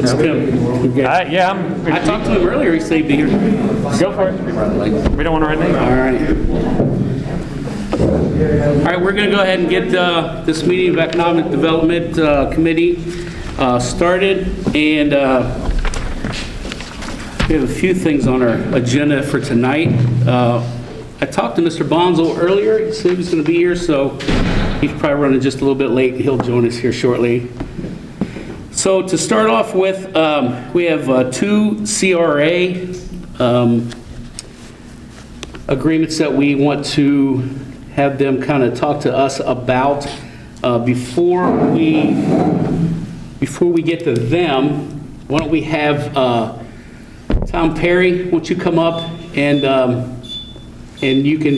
It's Tim. Yeah, I talked to him earlier, he said he'd be here. go for it. We don't want to run late. All right, we're going to go ahead and get this meeting of Economic Development Committee started, and we have a few things on our agenda for tonight. I talked to Mr. Bonzo earlier. He said he was going to be here, so he's probably running just a little bit late. He'll join us here shortly. So to start off with, we have two CRA agreements that we want to have them kind of talk to us about. Before we get to them, why don't we have Tom Perry, won't you come up and you can,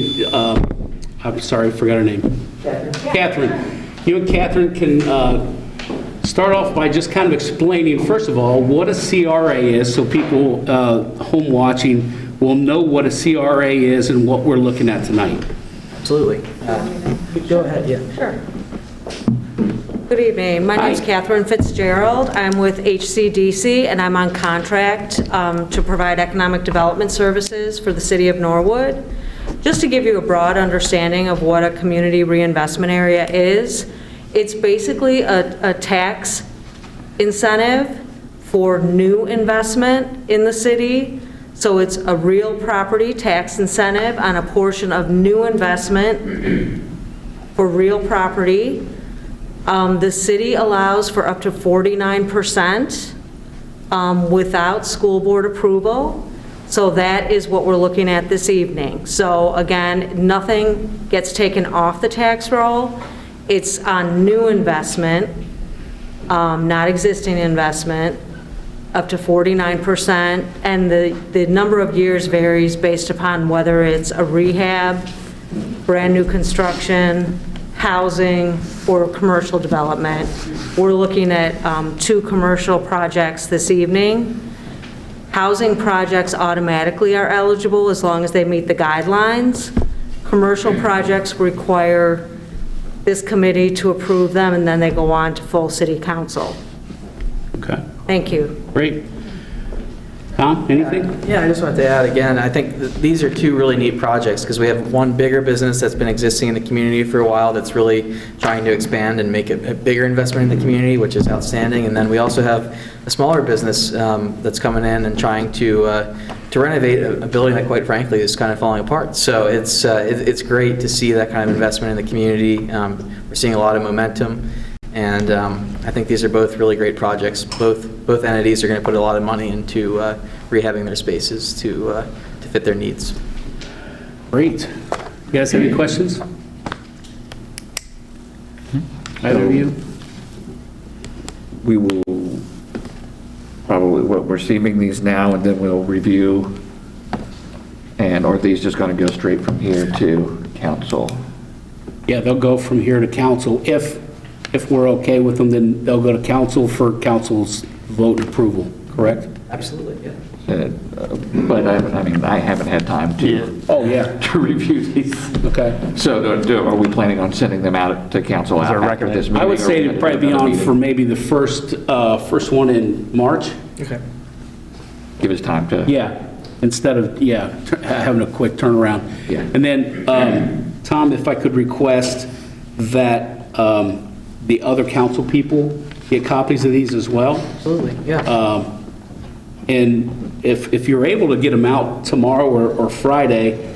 I'm sorry, I forgot her name. Catherine. You and Catherine can start off by just kind of explaining, first of all, what a CRA is, so people home watching will know what a CRA is and what we're looking at tonight. Absolutely. Go ahead, yeah. Sure. Good evening. My name is Catherine Fitzgerald. I'm with HCDC, and I'm on contract to provide economic development services for the city of Norwood. Just to give you a broad understanding of what a community reinvestment area is, it's basically a tax incentive for new investment in the city. So it's a real property tax incentive on a portion of new investment for real property. The city allows for up to 49% without school board approval. So that is what we're looking at this evening. So again, nothing gets taken off the tax roll. It's on new investment, not existing investment, up to 49%, and the number of years varies based upon whether it's a rehab, brand new construction, housing, or commercial development. We're looking at two commercial projects this evening. Housing projects automatically are eligible as long as they meet the guidelines. Commercial projects require this committee to approve them, and then they go on to full city council. Okay. Thank you. Great. Tom, anything? Yeah, I just wanted to add again, I think these are two really neat projects because we have one bigger business that's been existing in the community for a while that's really trying to expand and make a bigger investment in the community, which is outstanding. And then we also have a smaller business that's coming in and trying to renovate a building that, quite frankly, is kind of falling apart. So it's great to see that kind of investment in the community. We're seeing a lot of momentum. And I think these are both really great projects. Both entities are going to put a lot of money into rehabbing their spaces to fit their needs. Great. You guys have any questions? Either of you? We will probably, we're receiving these now and then we'll review, and are these just going to go straight from here to council? Yeah, they'll go from here to council. If we're okay with them, then they'll go to council for council's vote and approval, correct? Absolutely, yeah. But I mean, I haven't had time to, Oh, yeah. to review these. Okay. So are we planning on sending them out to council after this meeting? I would say or it'd probably be another on meeting? for maybe the first one in March. Okay. Give us time to. Yeah, instead of, having a quick turnaround. Yeah. And then, Tom, if I could request that the other council people get copies of these as well. Absolutely, yeah. And if you're able to get them out tomorrow or Friday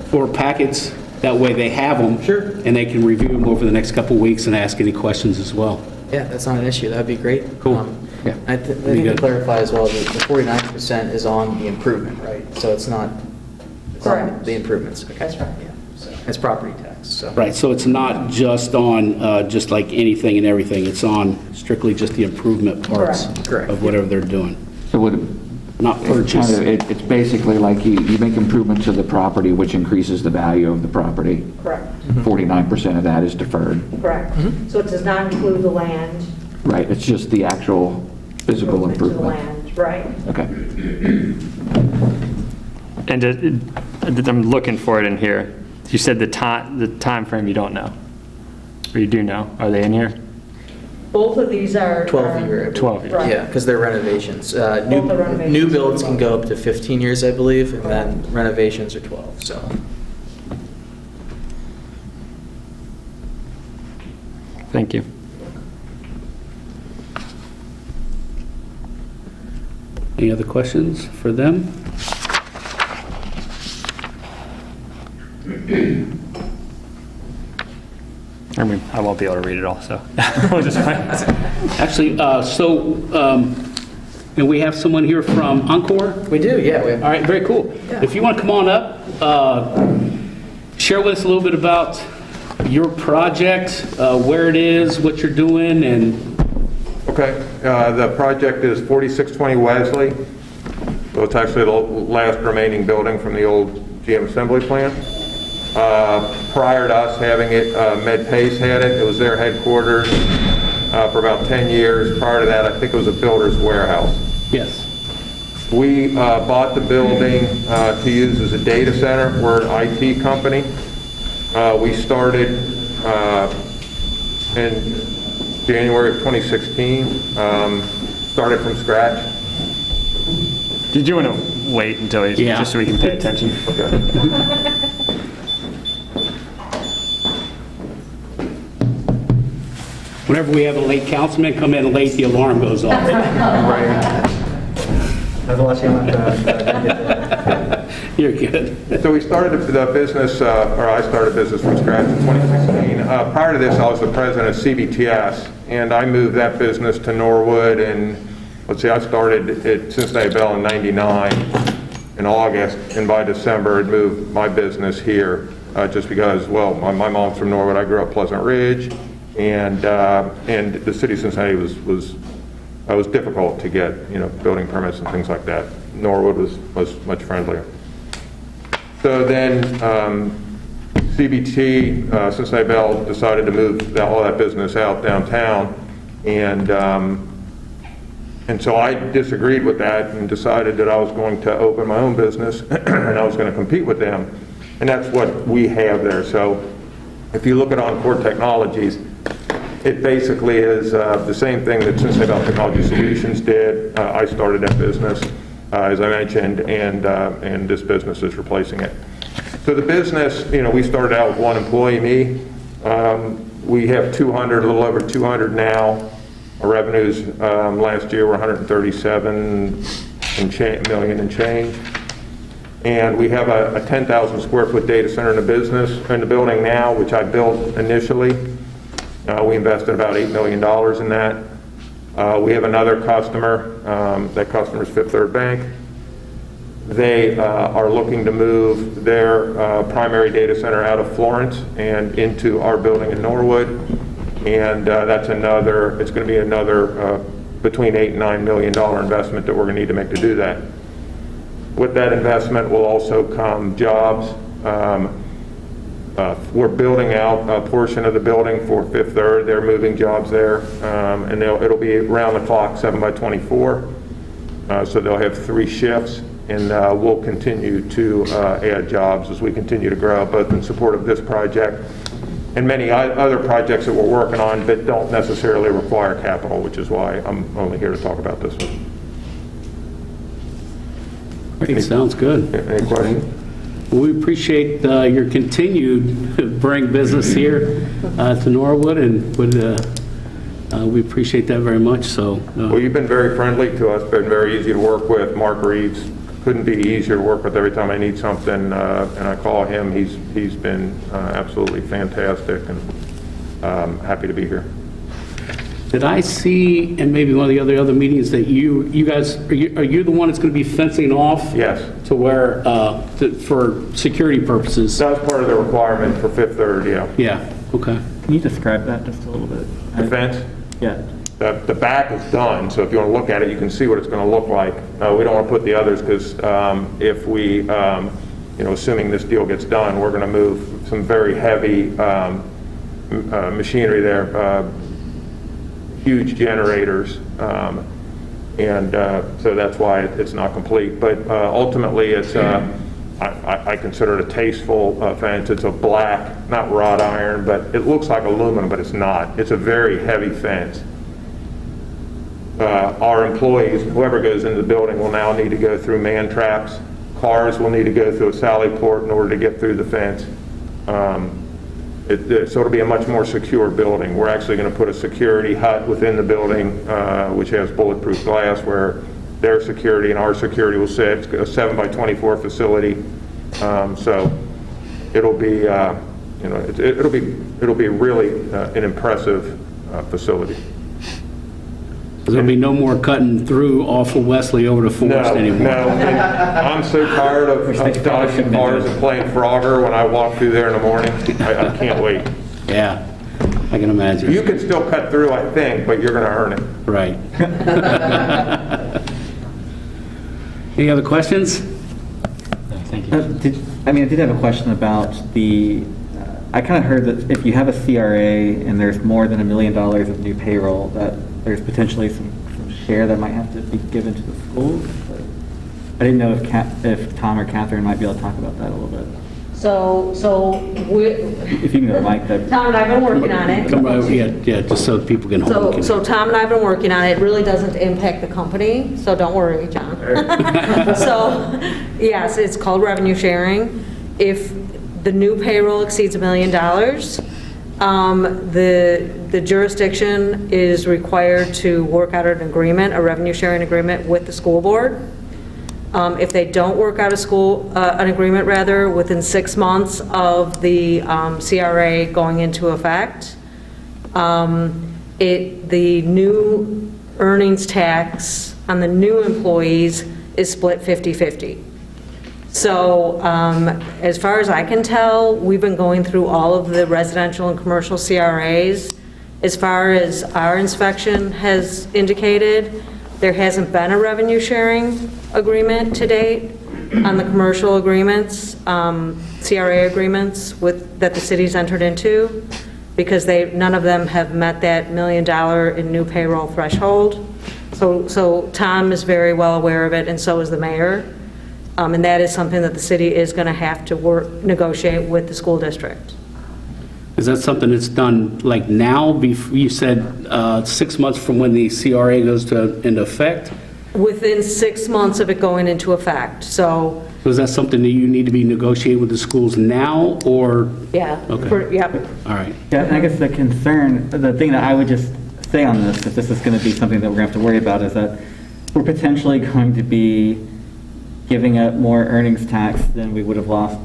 for packets, that way they have them. Sure. And they can review them over the next couple of weeks and ask any questions as well. Yeah, that's not an issue. That'd be great. Cool. Yeah. I think to good. clarify as well, the 49% is on the improvement, right? So it's not on Correct. the improvements. Okay. That's right, yeah. So it's property tax, so. Right, so it's not just on, just like anything and everything, it's on strictly just the improvement parts Correct. of whatever they're doing, So would not purchase. it's basically like you make improvements to the property, which increases the value of the property. Correct. 49% of that is deferred. Correct. So it does not include the land. Right, it's just the actual physical To the improvement. land, right. Okay. And I'm looking for it in here. You said the time frame you don't know, or you do know. Are they in here? Both of these are. 12-year. 12 years. Right. Yeah, because they're renovations. Both are renovations. New builds can go up to 15 years, I believe, and then renovations are 12, so. Thank you. Any other questions for them? I mean, I won't be able to read it all, so we'll just find it. Actually, and we have someone here from Encore? We do, yeah. We have All right, very cool. If you want to come on up, share with us a little bit about your project, where it is, what you're doing, and Okay, the project is 4620 Wesley. So it's actually the last remaining building from the old GM assembly plant. Prior to us having it, MedPace had it. It was their headquarters for about 10 years. Prior to that, I think it was a builder's warehouse. yes. We bought the building to use as a data center. We're an IT company. We started in January of 2016, started from scratch. Did you want to wait until he's, Yeah. just so we can pay attention? Okay. Whenever we have a late councilman come in late, the alarm goes off. You're good. So we started the business, or I started business from scratch in 2016. Prior to this, I was the president of CBTS, and I moved that business to Norwood, and let's see, I started at Cincinnati Bell in '99 in August, and by December, I'd moved my business here, just because, well, my mom's from Norwood, I grew up Pleasant Ridge, and the city of Cincinnati was difficult to get, building permits and things like that. Norwood was much friendlier. So then CBT, Cincinnati Bell, decided to move all that business out downtown, and so I disagreed with that and decided that I was going to open my own business and I was going to compete with them, and that's what we have there. So if you look at Encore Technologies, it basically is the same thing that Cincinnati Bell Technology Solutions did. I started that business, as I mentioned, and this business is replacing it. So the business, we started out with one employee, me. We have 200, a little over 200 now. Our revenues last year were 137 million and change. And we have a 10,000 square foot data center in the building now, which I built initially. We invested about $8 million in that. We have another customer. That customer is Fifth Third Bank. They are looking to move their primary data center out of Florence and into our building in Norwood. And it's going to be another between $8 and $9 million investment that we're going to need to make to do that. With that investment will also come jobs. We're building out a portion of the building for Fifth Third. They're moving jobs there, and it'll be around the clock, 7 by 24. So they'll have 3 shifts, and we'll continue to add jobs as we continue to grow, both in support of this project and many other projects that we're working on that don't necessarily require capital, which is why I'm only here to talk about this one. Great, sounds good. Any questions? Well, we appreciate your continued bring business here to Norwood, and we appreciate that very much. So, Well, you've been very friendly to us, been very easy to work with. Mark Reeves couldn't be easier to work with. Every time I need something and I call him, he's been absolutely fantastic, and happy to be here. did I see in maybe one of the other meetings that you guys are you the one that's going to be fencing off? Yes. To where for security purposes? That was part of the requirement for Fifth Third, yeah. Yeah. Okay. Can you describe that just a little bit? The fence? Yeah. The back is done, so if you want to look at it, you can see what it's going to look like. We don't want to put the others because if we, assuming this deal gets done, we're going to move some very heavy machinery there, huge generators, and so that's why it's not complete. But ultimately, it's I consider it a tasteful fence. It's a black, not wrought iron, but it looks like aluminum, but it's not. It's a very heavy fence. our employees, whoever goes into the building, will now need to go through man traps. Cars will need to go through a sally port in order to get through the fence. So it'll be a much more secure building. We're actually going to put a security hut within the building, which has bulletproof glass, where their security and our security will sit. It's a 7 by 24 facility. So it'll be, it'll be really an impressive facility. There'll be no more cutting through off of Wesley over to Forest anymore. No, and I'm so tired of dodging cars and playing Frogger when I walk through there in the morning. I can't wait. Yeah, I can imagine. You can still cut through, I think, but you're going to earn it. Right. Any other questions? Thank you. I did have a question about the, I kind of heard that if you have a CRA and there's more than $1 million of new payroll, that there's potentially some share that might have to be given to the schools. But I didn't know if Tom or Catherine might be able to talk about that a little bit. So we, If you can go to Mike, that. Tom and I have been working on it. Come right, yeah, just so people can hold. So Tom and I have been working on it. It really doesn't impact the company, so don't worry, John. So, yes, it's called revenue sharing. If the new payroll exceeds $1 million, the jurisdiction is required to work out an agreement, a revenue sharing agreement with the school board. If they don't work out an agreement rather, within 6 months of the CRA going into effect, the new earnings tax on the new employees is split 50-50. So as far as I can tell, we've been going through all of the residential and commercial CRAs. As far as our inspection has indicated, there hasn't been a revenue sharing agreement to date on the commercial agreements, CRA agreements that the city's entered into, because none of them have met that $1 million in new payroll threshold. So Tom is very well aware of it, and so is the mayor. And that is something that the city is going to have to negotiate with the school district. Is that something that's done like now? You said 6 months from when the CRA goes into effect? Within 6 months of it going into effect, so. Is that something that you need to be negotiating with the schools now, or? Yeah. Okay. Yep. All right. Yeah, and I guess the thing that I would just say on this, if this is going to be something that we're going to have to worry about, is that we're potentially going to be giving up more earnings tax than we would have lost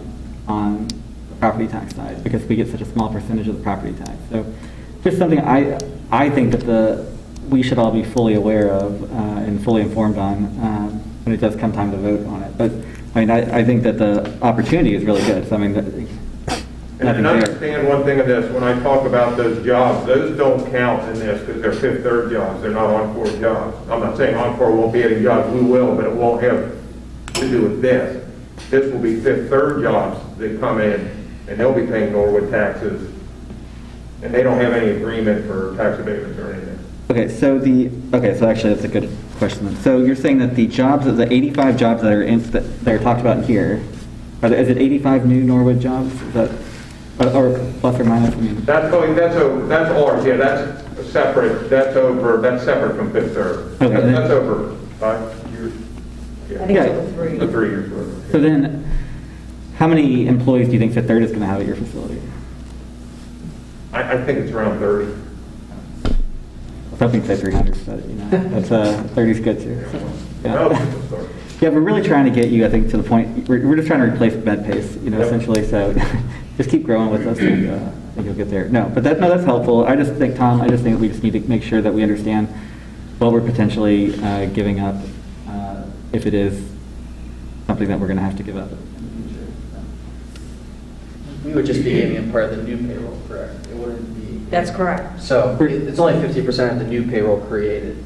on the property tax side, because we get such a small percentage of the property tax. So just something I think that we should all be fully aware of and fully informed on when it does come time to vote on it. But I think that the opportunity is really good. So And understand one thing of this, when I talk about those jobs, those don't count in this because they're fifth third jobs, they're not Encore jobs. I'm not saying Encore won't be any jobs, we will, but it won't have to do with this. This will be fifth third jobs that come in, and they'll be paying Norwood taxes, and they don't have any agreement for tax abatements or anything. Okay, so actually that's a good question then. So you're saying that the 85 jobs that are talked about here, is it 85 new Norwood jobs? Is that, or plus or minus? That's ours, yeah, that's separate, that's separate from fifth third. Okay, That's over 5 years. I think it's over 3. 3 years worth. So then, how many employees do you think Fifth Third is going to have at your facility? I think it's around 30. Something say 300, but that's 30 is good too. So, No, yeah. Yeah, we're really trying to get you, I think, to the point. We're just trying to replace MedPace, Yep. essentially. So just keep growing with us, and I think you'll get there. No, but that's helpful. I just think, Tom, we just need to make sure that we understand what we're potentially giving up if it is something that we're going to have to give up in the future. We would just be giving it part of the new payroll, correct? It wouldn't be. That's correct. So it's only 50% of the new payroll created.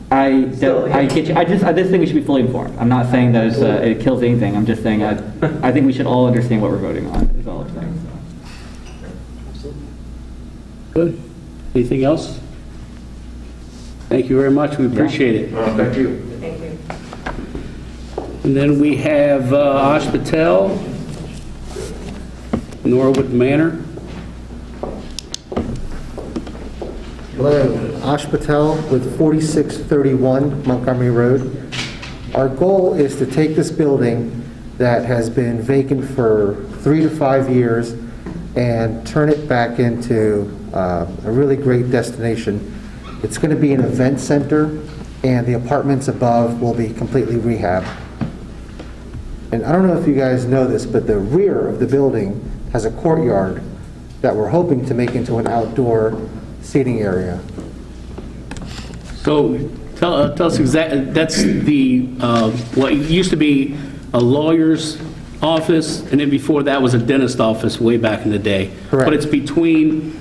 I get you. I just think we should be fully informed. I'm not saying that it kills anything. I'm just saying I think we should all understand what we're voting on. Is all I'm saying. So. Good. Anything else? Thank you very much. We appreciate it. Thank you. Thank you. And then we have Patel, Norwood Manor. Hello, Ash Patel with 4631 Montgomery Road. Our goal is to take this building that has been vacant for 3 to 5 years and turn it back into a really great destination. It's going to be an event center, and the apartments above will be completely rehabbed. And I don't know if you guys know this, but the rear of the building has a courtyard that we're hoping to make into an outdoor seating area. So tell us exactly, that's the, what used to be a lawyer's office, and then before that was a dentist office way back in the day. Correct. But it's between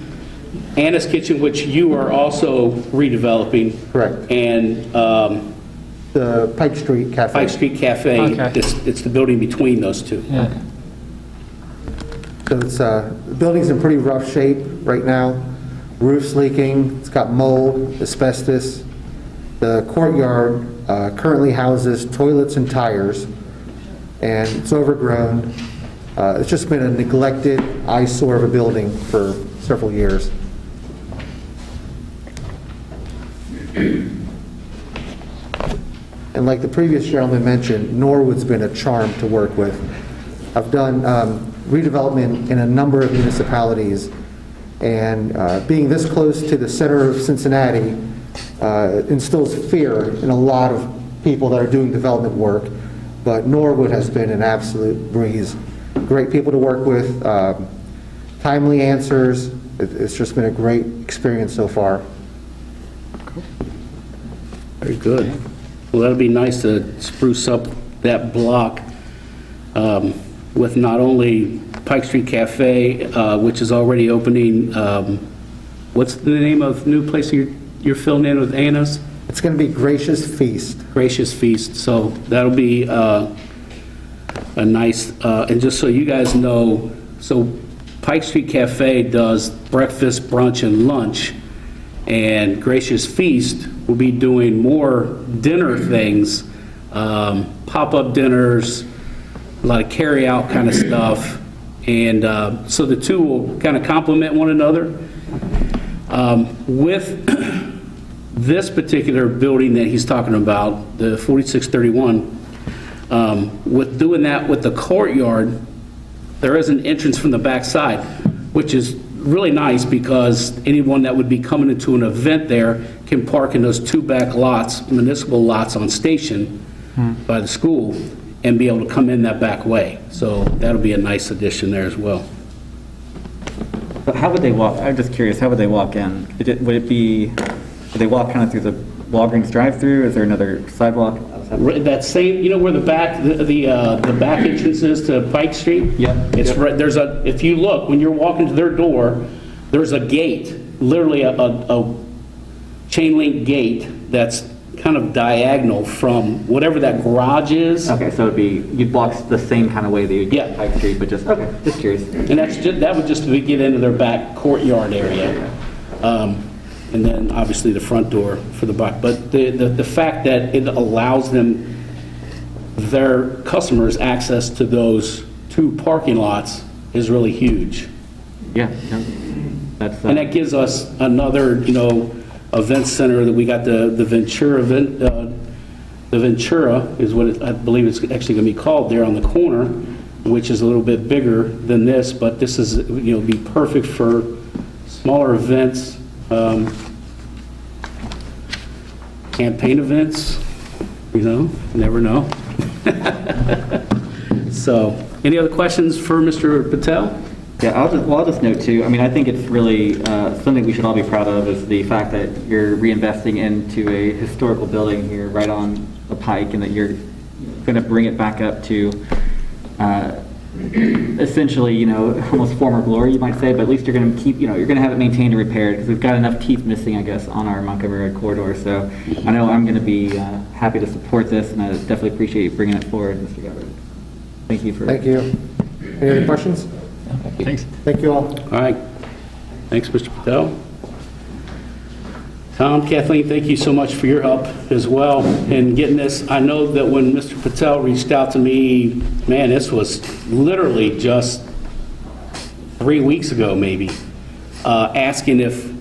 Anna's Kitchen, which you are also redeveloping. Correct. And The Pike Street Cafe. Pike Street Cafe. Okay. It's the building between those two. So it's, the building's in pretty rough shape right now. Roof's leaking, it's got mold, asbestos. The courtyard currently houses toilets and tires, and it's overgrown. It's just been a neglected eyesore of a building for several years. And like the previous gentleman mentioned, Norwood's been a charm to work with. I've done redevelopment in a number of municipalities, and being this close to the center of Cincinnati instills fear in a lot of people that are doing development work, but Norwood has been an absolute breeze. Great people to work with, timely answers. It's just been a great experience so far. Very good. Well, that'll be nice to spruce up that block with not only Pike Street Cafe, which is already opening. What's the name of the new place you're filling in with Anna's? It's going to be Gracious Feast. Gracious Feast. So that'll be a nice, and just so you guys know, so Pike Street Cafe does breakfast, brunch, and lunch, and Gracious Feast will be doing more dinner things, pop-up dinners, a lot of carry-out kind of stuff, and so the two will kind of complement one another. With this particular building that he's talking about, the 4631, with doing that with the courtyard, there is an entrance from the back side, which is really nice because anyone that would be coming into an event there can park in those two back lots, municipal lots on Station by the school, and be able to come in that back way. So that'll be a nice addition there as well. But how would they walk? I'm just curious, how would they walk in? Would they walk kind of through the Walgreens drive-through? Is there another sidewalk? That same, you know where the back, the back entrance is to Pike Street? Yep. It's right, there's a, if you look, when you're walking to their door, there's a gate, literally a chain link gate that's kind of diagonal from whatever that garage is. Okay, so it'd be, you'd walk the same kind of way that you'd get Yeah. Pike Street, but just, okay, just curious. And that's just, that would just be get into their back courtyard area. And then obviously the front door for the back. But the fact that it allows them, their customers, access to those two parking lots is really huge. Yeah, no, that's, And that gives us another, you know, event center that we got the Ventura event, the Ventura is what I believe it's actually going to be called there on the corner, which is a little bit bigger than this, but this is, you know, be perfect for smaller events, campaign events, you know, never know. So, any other questions for Mr. Patel? yeah, I'll just note too, I mean, I think it's really something we should all be proud of is the fact that you're reinvesting into a historical building here right on the Pike, and that you're going to bring it back up to essentially, you know, almost former glory, you might say, but at least you're going to keep, you know, you're going to have it maintained and repaired, because we've got enough teeth missing, I guess, on our Montgomery Road corridor. So I know I'm going to be happy to support this, and I definitely appreciate you bringing it forward, Mr. Gabbard. Thank you for. Thank you. Any other questions? Thanks. Thank you all. All right. Thanks, Mr. Patel. Tom, Kathleen, thank you so much for your help as well in getting this. I know that when Mr. Patel reached out to me, man, this was literally just 3 weeks ago maybe, asking if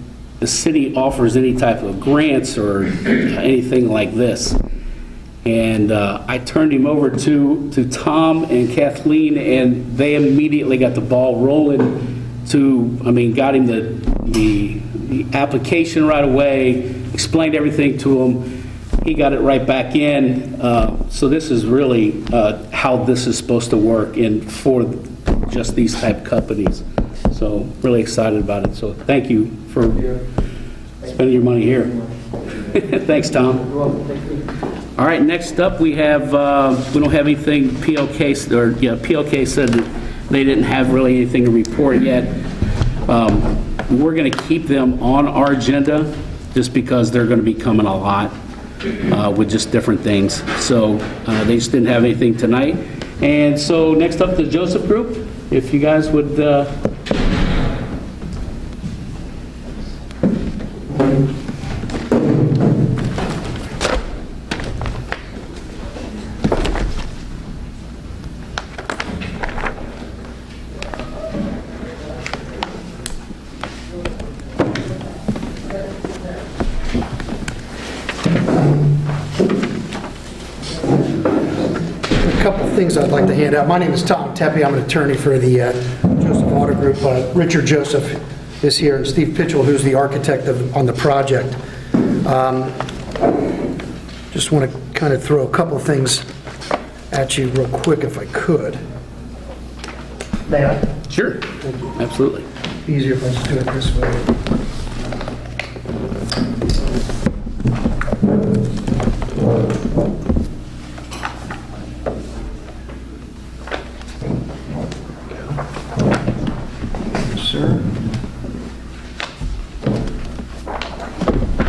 the city offers any type of grants or anything like this. And I turned him over to Tom and Kathleen, and they immediately got the ball rolling got him the application right away, explained everything to him. He got it right back in. So this is really how this is supposed to work and for just these type companies. So really excited about it. So thank you for spending your money here. Thanks, Tom. All right, next up we have, we don't have anything, PLK said that they didn't have really anything to report yet. We're going to keep them on our agenda just because they're going to be coming a lot with just different things. So they just didn't have anything tonight. And so next up, the Joseph Group, if you guys would... A couple of things I'd like to hand out. My name is Tom Tepe. I'm an attorney for the Joseph Auto Group. Richard Joseph is here, and Steve Pitchell, who's the architect on the project. Just want to kind of throw a couple of things at you real quick, if I could. May I? Sure, absolutely. Easier if I just do it this way.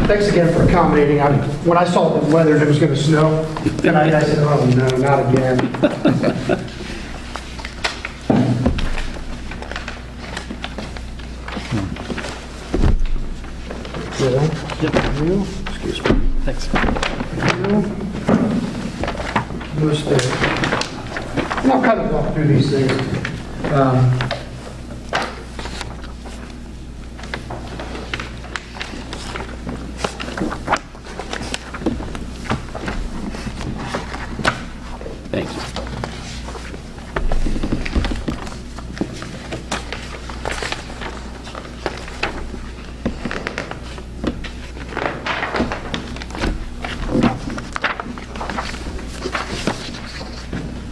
Thanks again for accommodating. When I saw the weather and it was going to snow, then I said, oh no, not again. Excuse me. Thanks. And I'll kind of walk through these things. Thank you.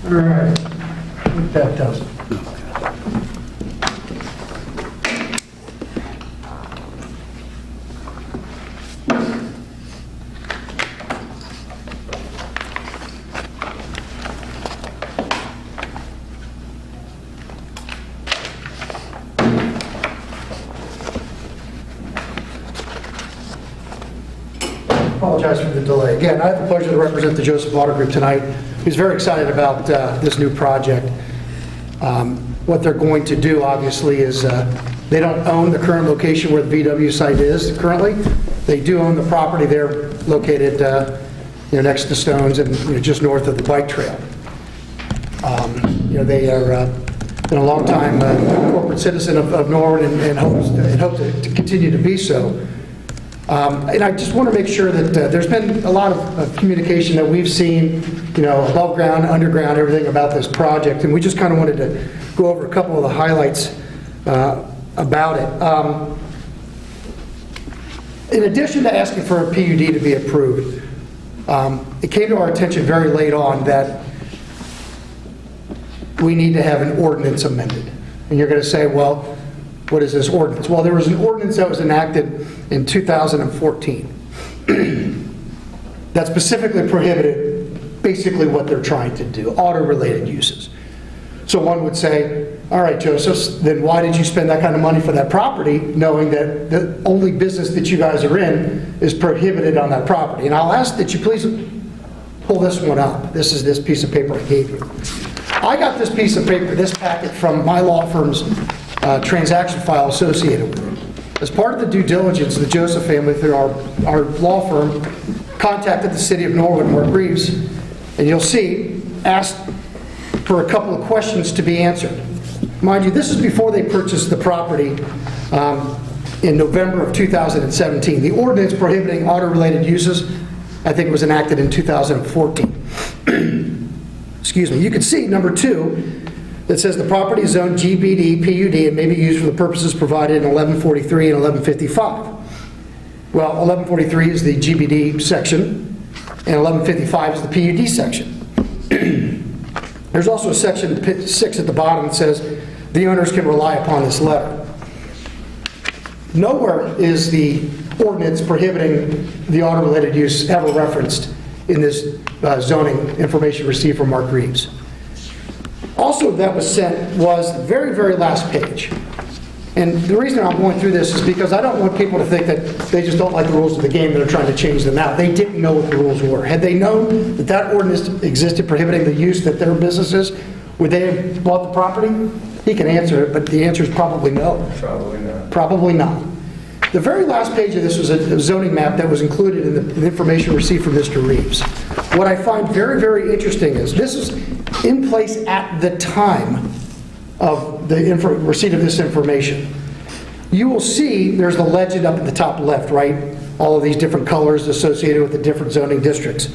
All right. What that does. Apologize for the delay. Again, I have the pleasure to represent the Joseph Auto Group tonight. He's very excited about this new project. What they're going to do, obviously, is they don't own the current location where the VW site is currently. They do own the property there located next to Stones and just north of the bike trail. They are been a long time corporate citizen of Norwood and hope to continue to be so. And I just want to make sure that there's been a lot of communication that we've seen, above ground, underground, everything about this project, and we just kind of wanted to go over a couple of the highlights about it. In addition to asking for a PUD to be approved, it came to our attention very late on that we need to have an ordinance amended. And you're going to say, well, what is this ordinance? Well, there was an ordinance that was enacted in 2014 that specifically prohibited basically what they're trying to do, auto-related uses. So one would say, all right, Joseph, then why did you spend that kind of money for that property knowing that the only business that you guys are in is prohibited on that property? And I'll ask that you please pull this one up. This is this piece of paper I gave you. I got this piece of paper, this packet, from my law firm's transaction file associated with it. As part of the due diligence, the Joseph family, through our law firm, contacted the city of Norwood and Mark Reeves, and you'll see, asked for a couple of questions to be answered. Mind you, this is before they purchased the property in November of 2017. The ordinance prohibiting auto-related uses, I think, was enacted in 2014. Excuse me. You can see number 2 that says the property is zoned GBD, PUD, and may be used for the purposes provided in 1143 and 1155. Well, 1143 is the GBD section, and 1155 is the PUD section. There's also a section 6 at the bottom that says the owners can rely upon this letter. Nowhere is the ordinance prohibiting the auto-related use ever referenced in this zoning information received from Mark Reeves. Also that was sent was the very, very last page. And the reason I'm going through this is because I don't want people to think that they just don't like the rules of the game that are trying to change them out. They didn't know what the rules were. Had they known that that ordinance existed prohibiting the use that their business is, would they have bought the property? He can answer it, but the answer is probably no. Probably not. Probably not. The very last page of this was a zoning map that was included in the information received from Mr. Reeves. What I find very, very interesting is this is in place at the time of the receipt of this information. You will see there's the legend up at the top left, right? All of these different colors associated with the different zoning districts.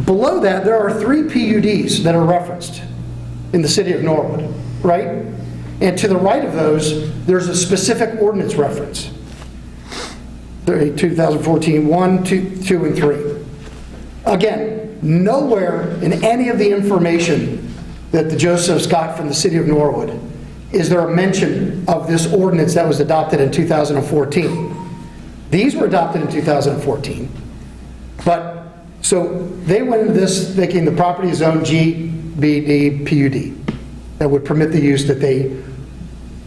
Below that, there are 3 PUDs that are referenced in the city of Norwood, right? And to the right of those, there's a specific ordinance reference. 2014, 1, 2, and 3. Again, nowhere in any of the information that the Josephs got from the city of Norwood is there a mention of this ordinance that was adopted in 2014. These were adopted in 2014. But, so they went into this thinking the property is zoned GBD PUD that would permit the use that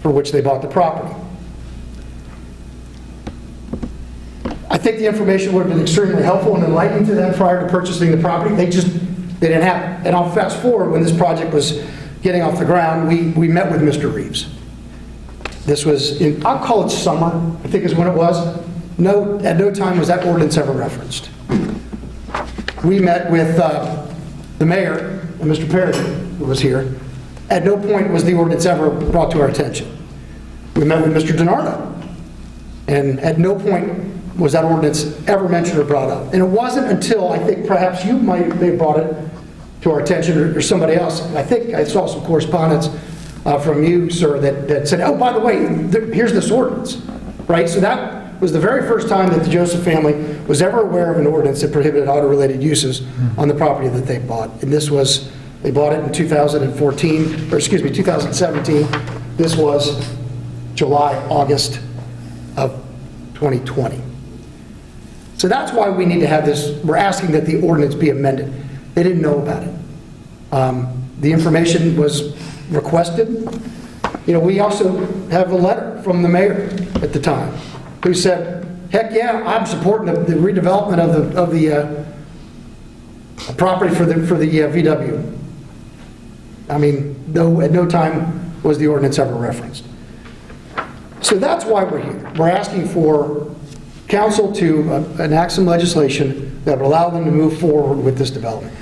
for which they bought the property. I think the information would have been extremely helpful and enlightening to them prior to purchasing the property. They didn't have it. And I'll fast forward, when this project was getting off the ground, we met with Mr. Reeves. This was in, I'll call it summer, I think is when it was. No, at no time was that ordinance ever referenced. We met with the mayor and Mr. Perry, who was here. At no point was the ordinance ever brought to our attention. We met with Mr. DiNardo, and at no point was that ordinance ever mentioned or brought up. And it wasn't until, I think perhaps you may have brought it to our attention, or somebody else. I think I saw some correspondence from you, sir, that said, oh, by the way, here's this ordinance, right? So that was the very first time that the Joseph family was ever aware of an ordinance that prohibited auto-related uses on the property that they bought. And this was, they bought it in 2014, or excuse me, 2017. This was July, August of 2020. So that's why we need to have this, we're asking that the ordinance be amended. They didn't know about it. The information was requested. You know, we also have a letter from the mayor at the time who said, heck yeah, I'm supporting the redevelopment of the property for the VW. I mean, at no time was the ordinance ever referenced. So that's why we're here. We're asking for council to enact some legislation that would allow them to move forward with this development.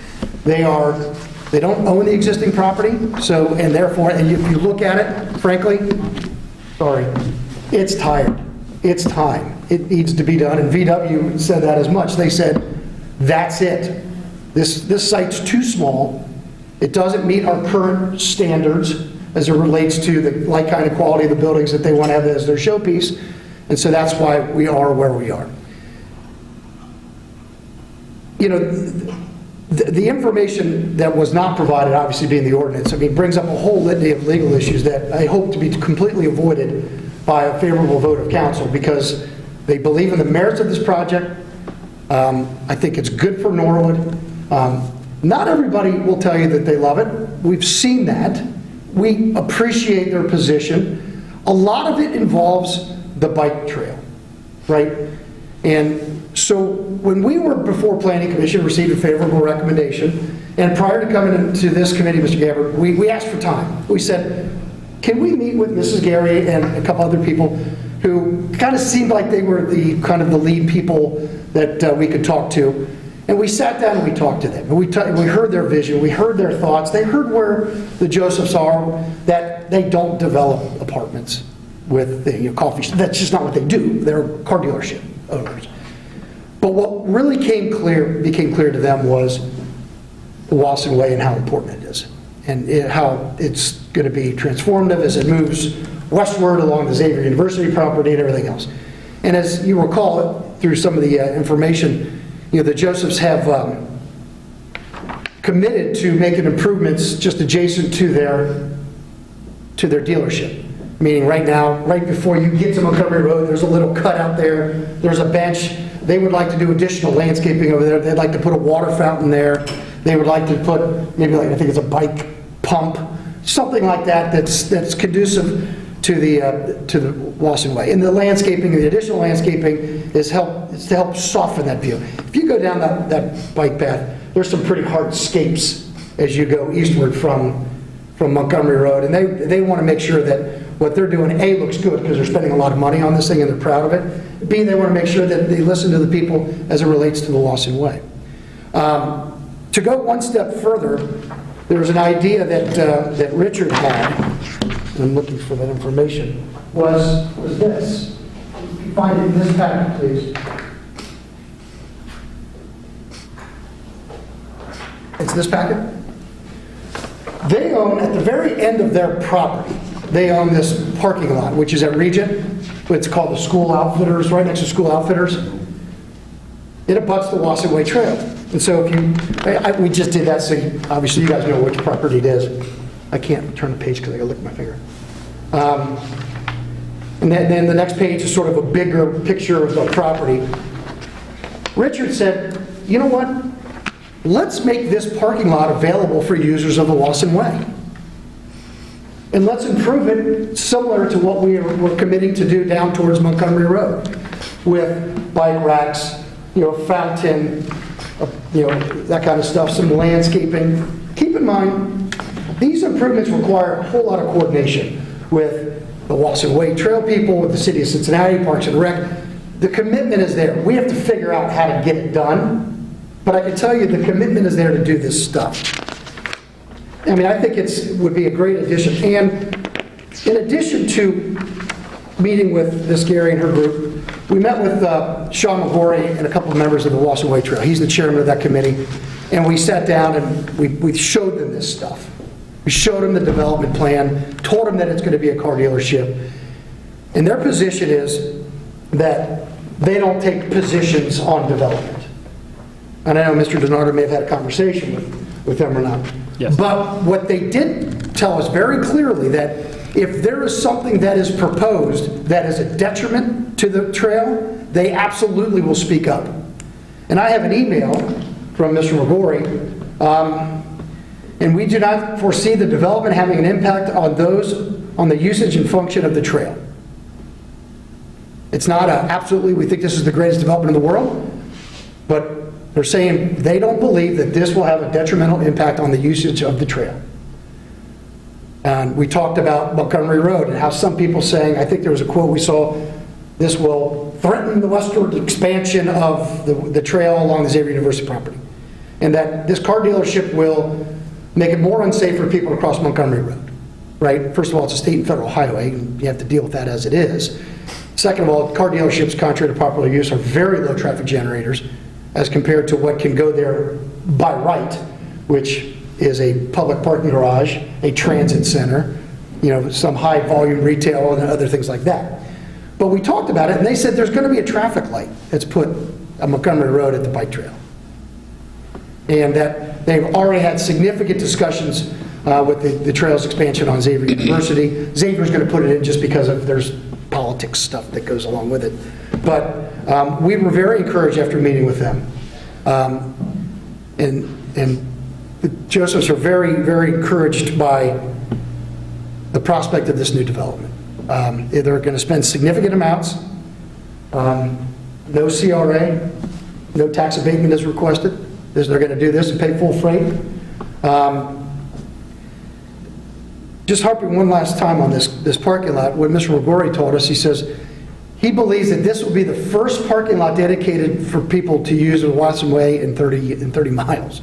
They don't own the existing property, so, and therefore, and if you look at it, frankly, sorry, it's tired. It's time. It needs to be done, and VW said that as much. They said, that's it. This site's too small. It doesn't meet our current standards as it relates to the like kind of quality of the buildings that they want to have as their showpiece, and so that's why we are where we are. You know, the information that was not provided, obviously being the ordinance, I mean, brings up a whole litany of legal issues that I hope to be completely avoided by a favorable vote of council, because they believe in the merits of this project. I think it's good for Norwood. Not everybody will tell you that they love it. We've seen that. We appreciate their position. A lot of it involves the bike trail, right? And so when we were before Planning Commission, received a favorable recommendation, and prior to coming into this committee, Mr. Gabbard, we asked for time. We said, can we meet with Mrs. Gary and a couple other people who kind of seemed like they were the kind of the lead people that we could talk to? And we sat down and we talked to them. And we heard their vision, we heard their thoughts. They heard where the Josephs are, that they don't develop apartments. with the coffee. That's just not what they do. They're car dealership owners. But what really became clear to them was the Wasson Way and how important it is, and how it's going to be transformative as it moves westward along the Xavier University property and everything else. And as you recall, through some of the information, the Josephs have committed to making improvements just adjacent to their dealership. Meaning right now, right before you get to Montgomery Road, there's a little cutout there, there's a bench. They would like to do additional landscaping over there. They'd like to put a water fountain there. They would like to put maybe, like, I think it's a bike pump, something like that that's conducive to the Wasson Way. And the landscaping, the additional landscaping is to help soften that view. If you go down that bike path, there's some pretty hard scapes as you go eastward from Montgomery Road, and they want to make sure that what they're doing, A, looks good because they're spending a lot of money on this thing and they're proud of it. B, they want to make sure that they listen to the people as it relates to the Wasson Way. To go one step further, there's an idea that Richard had, and I'm looking for that information, was this. If you find it in this packet, please. It's this packet. They own, at the very end of their property, they own this parking lot, which is at Regent. It's called the School Outfitters, right next to School Outfitters. It abuts the Wasson Way Trail. And so we just did that, so obviously you guys know which property it is. I can't turn the page because I got to lick my finger. And then the next page is sort of a bigger picture of the property. Richard said, you know what? Let's make this parking lot available for users of the Wasson Way. And let's improve it similar to what we're committing to do down towards Montgomery Road with bike racks, fountain, that kind of stuff, some landscaping. Keep in mind, these improvements require a whole lot of coordination with the Wasson Way Trail people, with the City of Cincinnati, Parks and Rec. The commitment is there. We have to figure out how to get it done. But I can tell you the commitment is there to do this stuff. I mean, I think it would be a great addition. And in addition to meeting with this Gary and her group, we met with Sean McGorry and a couple of members of the Wasson Way Trail. He's the chairman of that committee. And we sat down and we showed them this stuff. We showed them the development plan, told them that it's going to be a car dealership. And their position is that they don't take positions on development. And I know Mr. DiNardo may have had a conversation with them or not. Yes. But what they did tell us very clearly that if there is something that is proposed that is a detriment to the trail, they absolutely will speak up. And I have an email from Mr. McGorry, and we do not foresee the development having an impact on the usage and function of the trail. It's not absolutely, we think this is the greatest development in the world, but they're saying they don't believe that this will have a detrimental impact on the usage of the trail. And we talked about Montgomery Road and how some people saying, I think there was a quote we saw, this will threaten the westward expansion of the trail along the Xavier University property. And that this car dealership will make it more unsafe for people to cross Montgomery Road, right? First of all, it's a state and federal highway, and you have to deal with that as it is. Second of all, car dealerships, contrary to popular use, are very low traffic generators as compared to what can go there by right, which is a public parking garage, a transit center, some high volume retail and other things like that. But we talked about it, and they said there's going to be a traffic light that's put on Montgomery Road at the bike trail. And that they've already had significant discussions with the trail's expansion on Xavier University. Xavier's going to put it in just because there's politics stuff that goes along with it. But we were very encouraged after meeting with them. And the Josephs are very, very encouraged by the prospect of this new development. They're going to spend significant amounts. No CRA, no tax abatement is requested. They're going to do this and pay full freight. Just harping one last time on this parking lot, what Mr. McGorry told us, he says he believes that this will be the first parking lot dedicated for people to use the Wasson Way in 30 miles.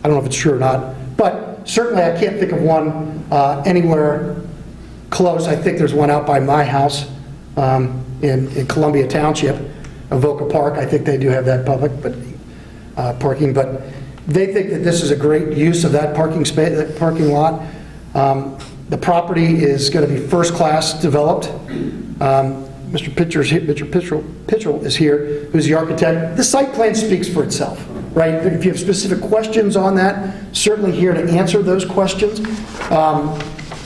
I don't know if it's true or not, but certainly I can't think of one anywhere close. I think there's one out by my house in Columbia Township, Avoca Park. I think they do have that public parking, but they think that this is a great use of that parking space, that parking lot. The property is going to be first-class developed. Mr. Pitchell is here, who's the architect. The site plan speaks for itself, right? If you have specific questions on that, certainly here to answer those questions.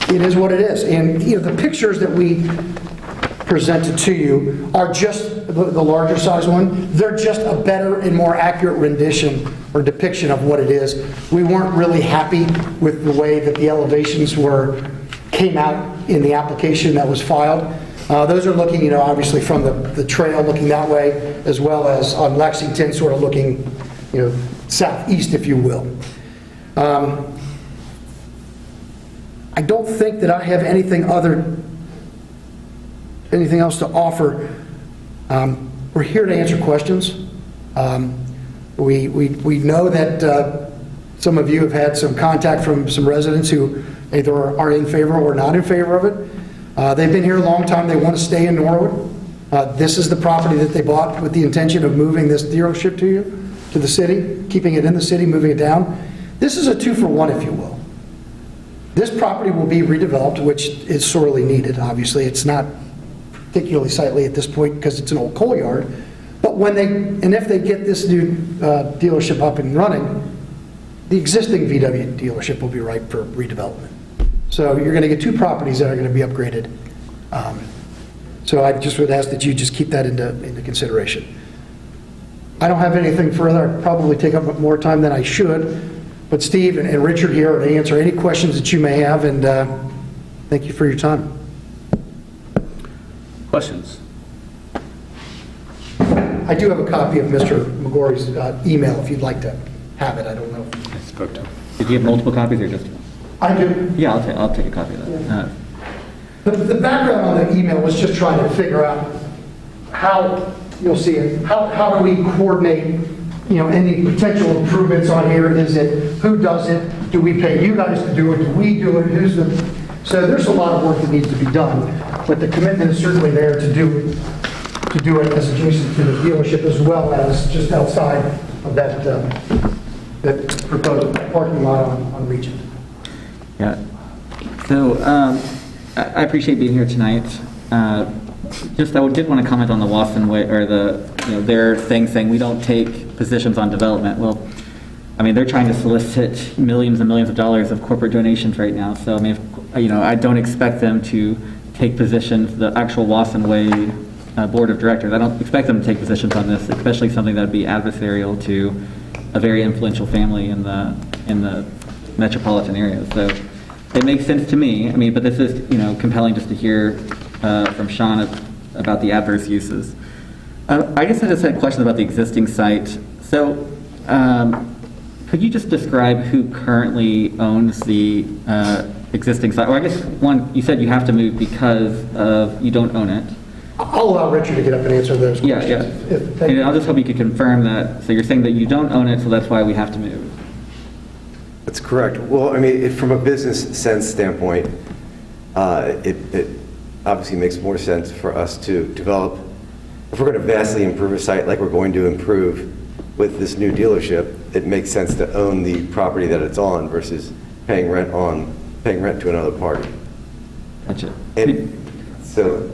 It is what it is. And the pictures that we presented to you are just the larger size one. They're just a better and more accurate rendition or depiction of what it is. We weren't really happy with the way that the elevations came out in the application that was filed. Those are looking, obviously from the trail looking that way, as well as on Lexington, sort of looking, southeast, if you will. I don't think that I have anything else to offer. We're here to answer questions. We know that some of you have had some contact from some residents who either are in favor or not in favor of it. They've been here a long time. They want to stay in Norwood. This is the property that they bought with the intention of moving this dealership to the city, keeping it in the city, moving it down. This is a 2-for-1, if you will. This property will be redeveloped, which is sorely needed, obviously. It's not particularly sightly at this point because it's an old coal yard. But if they get this new dealership up and running, the existing VW dealership will be ripe for redevelopment. So you're going to get 2 properties that are going to be upgraded. So I just would ask that you just keep that into consideration. I don't have anything further. I'd probably take up more time than I should. But Steve and Richard here are to answer any questions that you may have, and thank you for your time. Questions? I do have a copy of Mr. McGorry's email if you'd like to have it. I don't know. I spoke to him. Did you have multiple copies or just one? I do. Yeah, I'll take a copy of that. The background on the email was just trying to figure out how, you'll see it, how do we coordinate, any potential improvements on here? Is it, who does it? Do we pay you guys to do it? Do we do it? So there's a lot of work that needs to be done, but the commitment is certainly there to do it as adjacent to the dealership as well as just outside of that proposed parking lot on Regent. Yeah. So I appreciate being here tonight. I did want to comment on the Wasson Way, or their thing saying we don't take positions on development. Well, I mean, they're trying to solicit millions and millions of dollars of corporate donations right now. So I mean, I don't expect them to take positions. The actual Wasson Way board of directors, I don't expect them to take positions on this, especially something that would be adversarial to a very influential family in the metropolitan area. So it makes sense to me. I mean, but this is, compelling just to hear from Sean about the adverse uses. I guess I just had questions about the existing site. So could you just describe who currently owns the existing site? Or I guess, one, you said you have to move because you don't own it. I'll allow Richard to get up and answer those questions. Yeah. And I'll just hope you could confirm that. So you're saying that you don't own it, so that's why we have to move. That's correct. Well, I mean, from a business sense standpoint, it obviously makes more sense for us to develop. If we're going to vastly improve a site like we're going to improve with this new dealership, it makes sense to own the property that it's on versus paying rent to another party. Gotcha. And so,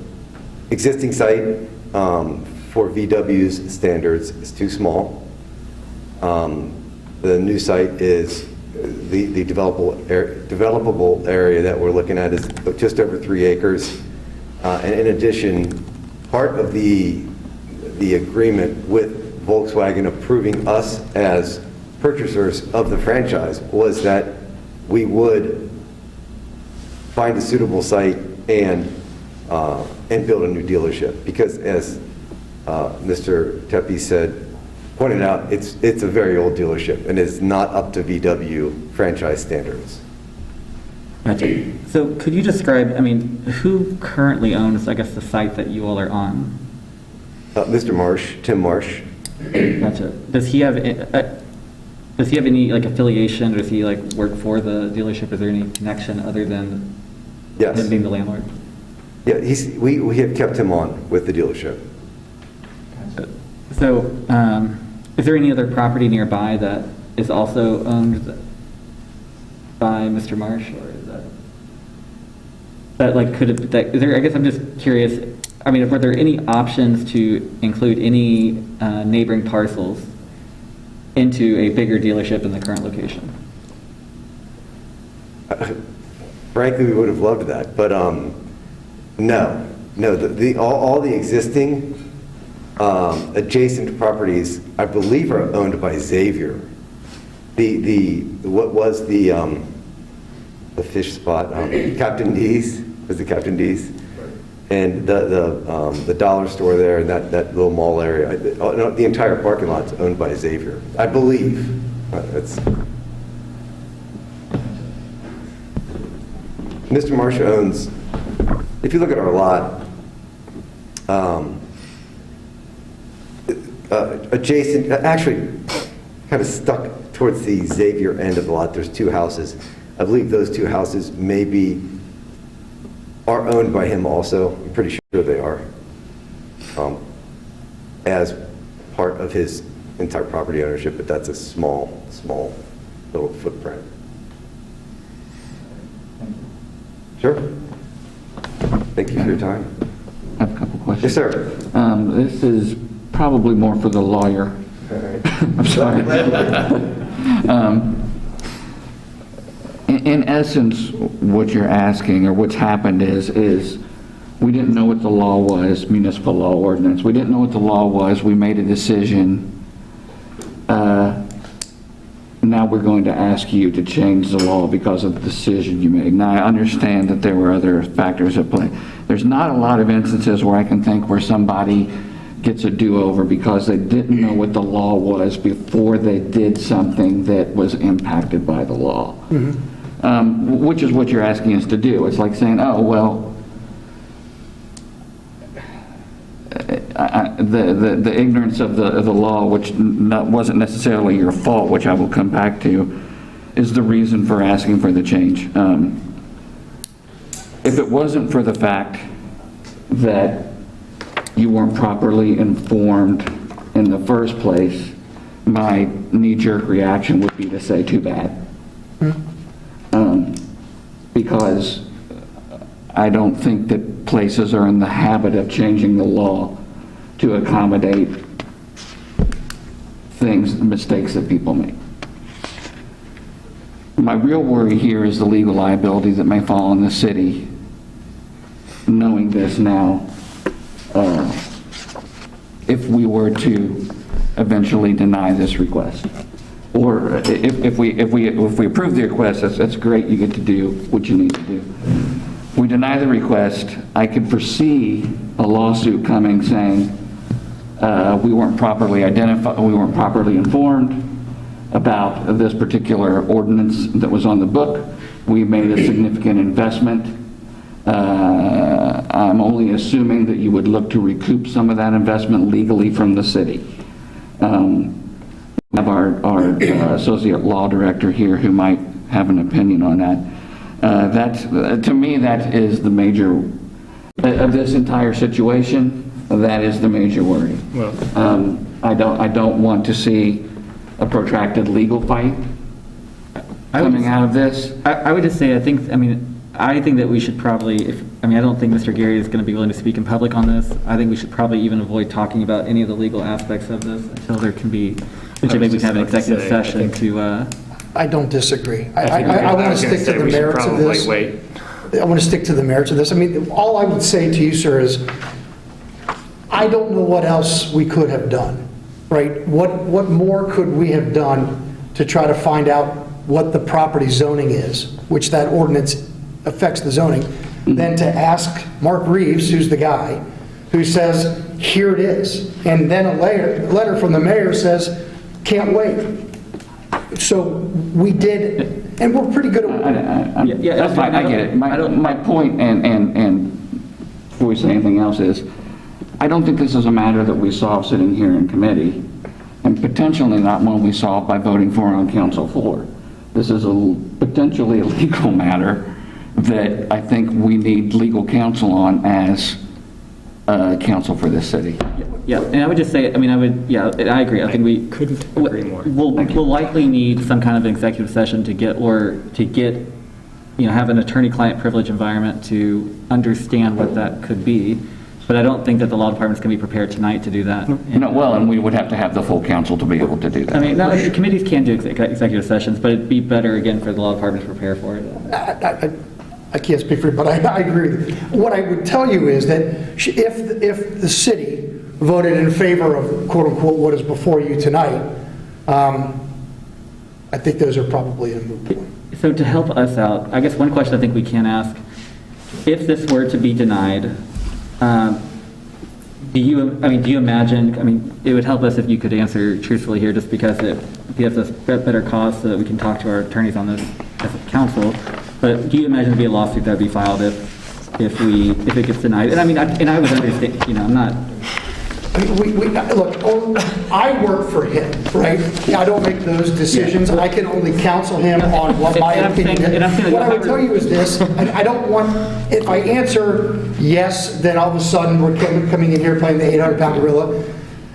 existing site for VW's standards is too small. The new site is the developable area that we're looking at is just over 3 acres. And in addition, part of the agreement with Volkswagen approving us as purchasers of the franchise was that we would find a suitable site and build a new dealership. Because as Mr. Tepe pointed out, it's a very old dealership and is not up to VW franchise standards. Gotcha. So could you describe, I mean, who currently owns, I guess, the site that you all are on? Mr. Marsh, Tim Marsh. Gotcha. Does he have any like affiliation, or does he like work for the dealership? Is there any connection other than Yes. Him being the landlord? Yeah, we have kept him on with the dealership. So, is there any other property nearby that is also owned by Mr. Marsh, or is that like, could it, that, is there, I guess I'm just curious, I mean, were there any options to include any neighboring parcels into a bigger dealership in the current location? Frankly, we would have loved that, but no. All the existing adjacent properties, I believe, are owned by Xavier. What was the fish spot? Captain D's, was it Captain D's? And the dollar store there, and that little mall area. No, the entire parking lot's owned by Xavier, I believe. Mr. Marsh owns, if you look at our lot, adjacent, actually kind of stuck towards the Xavier end of the lot, there's two houses. I believe those two houses are owned by him also. I'm pretty sure they are, as part of his entire property ownership, but that's a small little footprint. Sure. Thank you for your time. I have a couple questions. Yes, sir. This is probably more for the lawyer. I'm sorry. In essence, what you're asking, or what's happened is we didn't know what the law was, municipal law ordinance. We didn't know what the law was. We made a decision. Now we're going to ask you to change the law because of the decision you made. Now, I understand that there were other factors at play. There's not a lot of instances where I can think where somebody gets a do-over because they didn't know what the law was before they did something that was impacted by the law. Which is what you're asking us to do. It's like saying, oh, well, the ignorance of the law, which wasn't necessarily your fault, which I will come back to, is the reason for asking for the change. If it wasn't for the fact that you weren't properly informed in the first place, my knee-jerk reaction would be to say, too bad. Because I don't think that places are in the habit of changing the law to accommodate mistakes that people make. My real worry here is the legal liability that may fall on the city, knowing this now, if we were to eventually deny this request. Or if we approve the request, that's great, you get to do what you need to do. We deny the request, I could foresee a lawsuit coming saying we weren't properly identified, we weren't properly informed about this particular ordinance that was on the book. We made a significant investment. I'm only assuming that you would look to recoup some of that investment legally from the city. We have our associate law director here who might have an opinion on that. To me, that is the major, of this entire situation, that is the major worry. Well, I don't want to see a protracted legal fight coming out of this. I would just say, I think that we should probably, I don't think Mr. Gary is going to be willing to speak in public on this. I think we should probably even avoid talking about any of the legal aspects of this until there can be, maybe we can have an executive session to... I don't disagree. I want to stick to the merits of this. I want to stick to the merits of this. All I would say to you, sir, is I don't know what else we could have done, right? What more could we have done to try to find out what the property zoning is, which that ordinance affects the zoning, than to ask Mark Reeves, who's the guy, who says, here it is. And then a letter from the mayor says, can't wait. So we did, and we're pretty good at That's fine, I get it. My point, and before we say anything else, is I don't think this is a matter that we solve sitting here in committee, and potentially not one we solve by voting for on council floor. This is potentially a legal matter that I think we need legal counsel on as counsel for this city. Yeah, and I would just say, I mean, I agree. I think we couldn't agree more. We'll likely need some kind of executive session to get, have an attorney-client privilege environment to understand what that could be. But I don't think that the law department's going to be prepared tonight to do that. No, well, and we would have to have the full council to be able to do that. I mean, no, committees can do executive sessions, but it'd be better, again, for the law department to prepare for it. I can't speak for you, but I agree with you. What I would tell you is that if the city voted in favor of quote-unquote what is before you tonight, I think those are probably a moot point. So to help us out, I guess one question I think we can ask, if this were to be denied, do you imagine, it would help us if you could answer truthfully here, just because it gives us better cause so that we can talk to our attorneys on this as a council, but do you imagine there'd be a lawsuit that would be filed if it gets denied? And I would understand, I'm not... Look, I work for him, right? I don't make those decisions. I can only counsel him on what my opinion is. What I would tell you is this, I don't want, if I answer yes, then all of a sudden we're coming in here playing the 800-pound gorilla.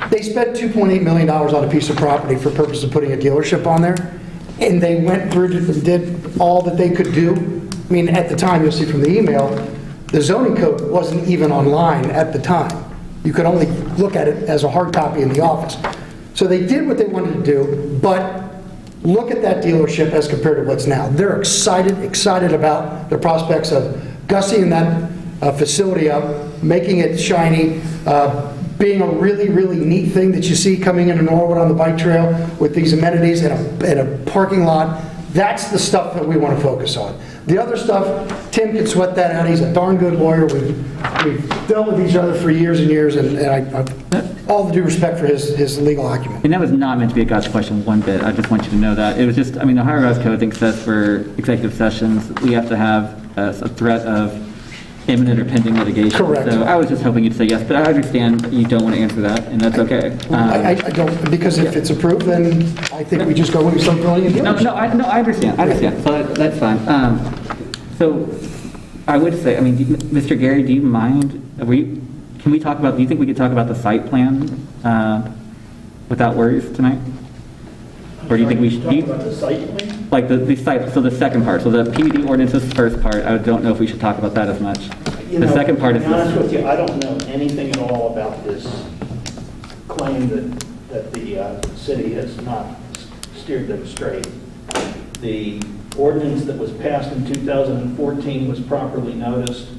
They spent $2.8 million on a piece of property for purpose of putting a dealership on there, and they went through and did all that they could do. I mean, at the time, you'll see from the email, the zoning code wasn't even online at the time. You could only look at it as a hard copy in the office. So they did what they wanted to do, but look at that dealership as compared to what's now. They're excited about the prospects of gussying that facility up, making it shiny, being a really, really neat thing that you see coming into Norwood on the bike trail with these amenities and a parking lot. That's the stuff that we want to focus on. The other stuff, Tim can sweat that out. He's a darn good lawyer. We've dealt with each other for years and years, and I all the due respect for his legal acumen. And that was not meant to be a gotcha question one bit. I just want you to know that. It was just, the Ohio Revised Code, I think, says for executive sessions, we have to have a threat of imminent or pending litigation. Correct. So I was just hoping you'd say yes, but I understand you don't want to answer that, and that's okay. I don't, because if it's approved, then I think we just go and start building a dealership. No, I understand. So that's fine. So I would say, Mr. Gary, do you mind, can we talk about, do you think we could talk about the site plan without worries tonight? Or do you think we should? Talk about the site plan? Like the site, so the second part, so the PUD ordinance is the first part, I don't know if we should talk about that as much. The second part is... To be honest with you, I don't know anything at all about this claim that the city has not steered them straight. The ordinance that was passed in 2014 was properly noticed,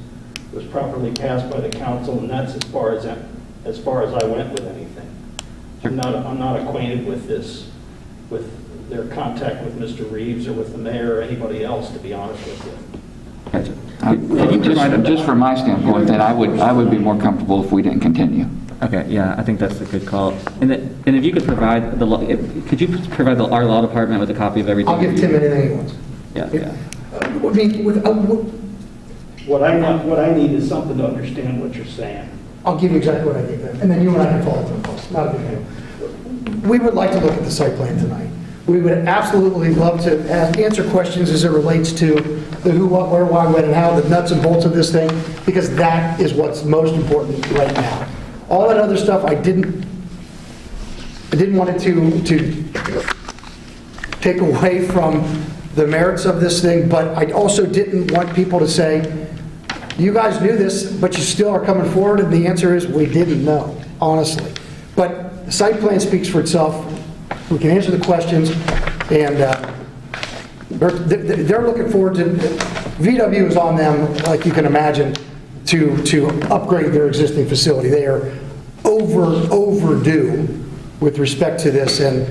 was properly passed by the council, and that's as far as I went with anything. I'm not acquainted with this, with their contact with Mr. Reeves or with the mayor or anybody else, to be honest with you. Just from my standpoint, then I would be more comfortable if we didn't continue. Okay, yeah, I think that's a good call. And if you could provide our law department with a copy of everything? I'll give Tim anything he wants. Yeah. What I need is something to understand what you're saying. I'll give you exactly what I gave them, and then you and I can follow up on calls. Not a big deal. We would like to look at the site plan tonight. We would absolutely love to answer questions as it relates to the who, what, where, why, when, and how, the nuts and bolts of this thing, because that is what's most important right now. All that other stuff, I didn't want it to take away from the merits of this thing, but I also didn't want people to say, you guys knew this, but you still are coming forward, and the answer is we didn't know, honestly. But the site plan speaks for itself. We can answer the questions, and they're looking forward to, VW is on them, like you can imagine, to upgrade their existing facility. They are overdue with respect to this, and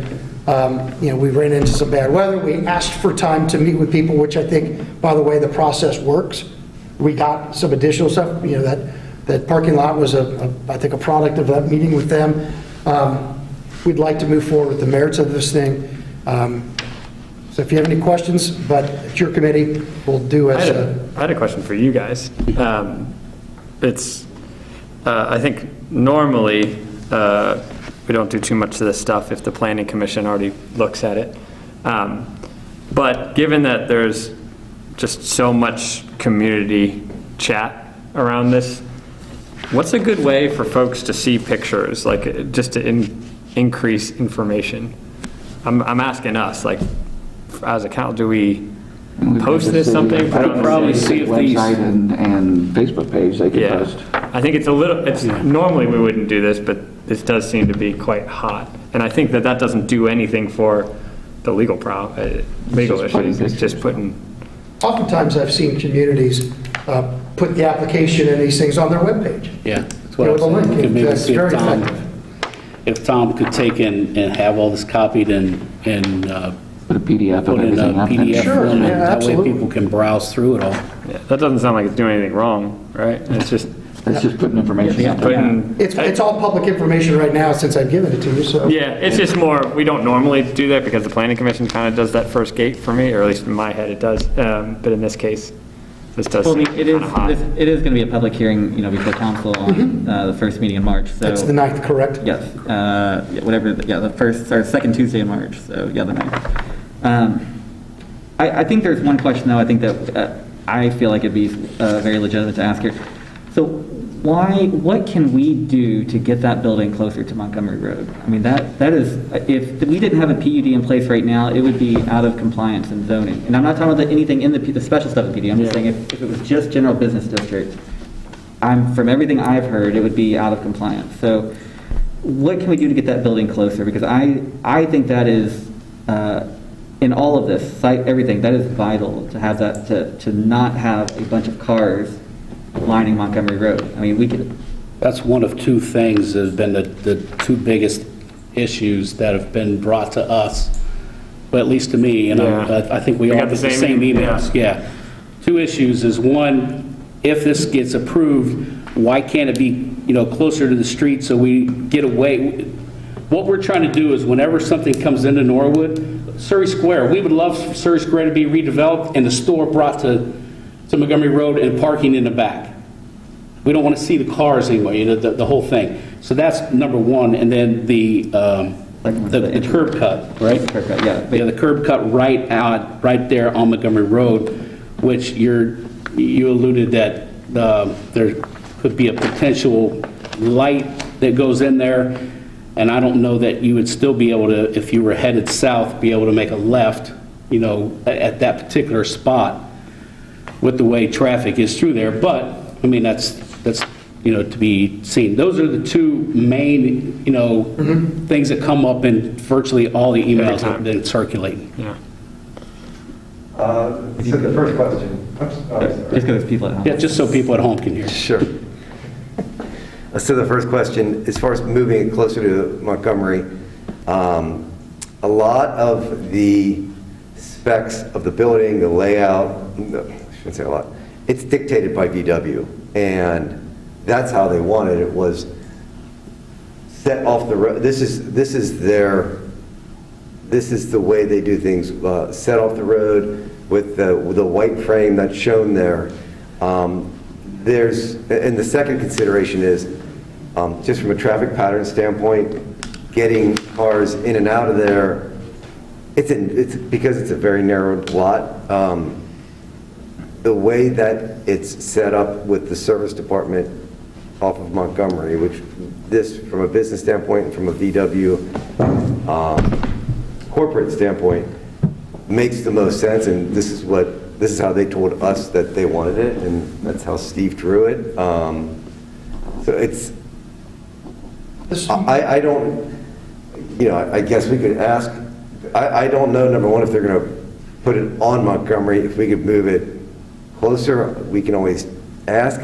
we ran into some bad weather. We asked for time to meet with people, which I think, by the way, the process works. We got some additional stuff. That parking lot was, I think, a product of that meeting with them. We'd like to move forward with the merits of this thing. So if you have any questions, but it's your committee, we'll do as... I had a question for you guys. I think normally we don't do too much of this stuff if the planning commission already looks at it. But given that there's just so much community chat around this. What's a good way for folks to see pictures, like just to increase information? I'm asking us, like, as a council, do we post this something? I would probably see if these- Website and Facebook page they could Yeah, post. I think it's a little, normally we wouldn't do this, but this does seem to be quite hot. And I think that doesn't do anything for the legal legal just putting issues, it's just pictures. putting, Oftentimes, I've seen communities put the application and these things on their webpage. Yeah. That's You know, what the I'm saying. link, Could maybe that's see if very Tom- effective. If Tom could take and have all this copied and Put a PDF of put in everything a up. PDF Sure, form, and yeah, that way absolutely. people can browse through it all. yeah, that doesn't sound like it's doing anything wrong, right? It's just It's just putting information out there. putting. It's all public information right now since I've given it to you, so. Yeah, it's just more, we don't normally do that because the planning commission kind of does that first gate for me, or at least in my head it does. But in this case, this does Well, I seem mean, it is, kind of hot. it is going to be a public hearing, before council on the first meeting in March, so. It's the 9th, correct? Yes, the first, or second Tuesday in March, so, yeah, the 9th. I think there's one question, though, I think that I feel like it'd be very legitimate to ask here. So what can we do to get that building closer to Montgomery Road? I mean, that is, if we didn't have a PUD in place right now, it would be out of compliance and zoning. And I'm not talking about anything in the special stuff in PUD, I'm just saying if it was just general business district, from everything I've heard, it would be out of compliance. So what can we do to get that building closer? Because I think that is, in all of this, site, everything, that is vital to have that, to not have a bunch of cars lining Montgomery Road. I mean, we could, That's one of two things that have been the two biggest issues that have been brought to us, but at least to me, and Yeah. I think we We all got get the the same same emails, yeah. Two issues is, one, if this gets approved, why can't it be, closer to the street so we get away? What we're trying to do is whenever something comes into Norwood, Surrey Square, we would love for Surrey Square to be redeveloped and the store brought to Montgomery Road and parking in the back. We don't want to see the cars anyway, the whole thing. So that's number one, and then the curb cut, right? curb cut, yeah. Yeah, the curb cut right there on Montgomery Road, which you alluded that there could be a potential light that goes in there, and I don't know that you would still be able to, if you were headed south, be able to make a left, at that particular spot with the way traffic is through there, but, I mean, that's to be seen. Those are the two main, things that come up in virtually all the emails that have been circulating. Yeah. So the first question. Just because there's people at home. Yeah, just so people at home can hear. Sure. So the first question, as far as moving it closer to Montgomery, a lot of the specs of the building, the layout, no, I shouldn't say a lot, it's dictated by VW, and that's how they wanted it, was set off the road. This is the way they do things, set off the road with the white frame that's shown there. And the second consideration is, just from a traffic pattern standpoint, getting cars in and out of there, it's because it's a very narrow lot. The way that it's set up with the service department off of Montgomery, which this, from a business standpoint and from a VW corporate standpoint, makes the most sense, and this is how they told us that they wanted it, and that's how Steve drew it. So it's, I don't, I guess we could ask, I don't know, number one, if they're going to put it on Montgomery. If we could move it closer, we can always ask.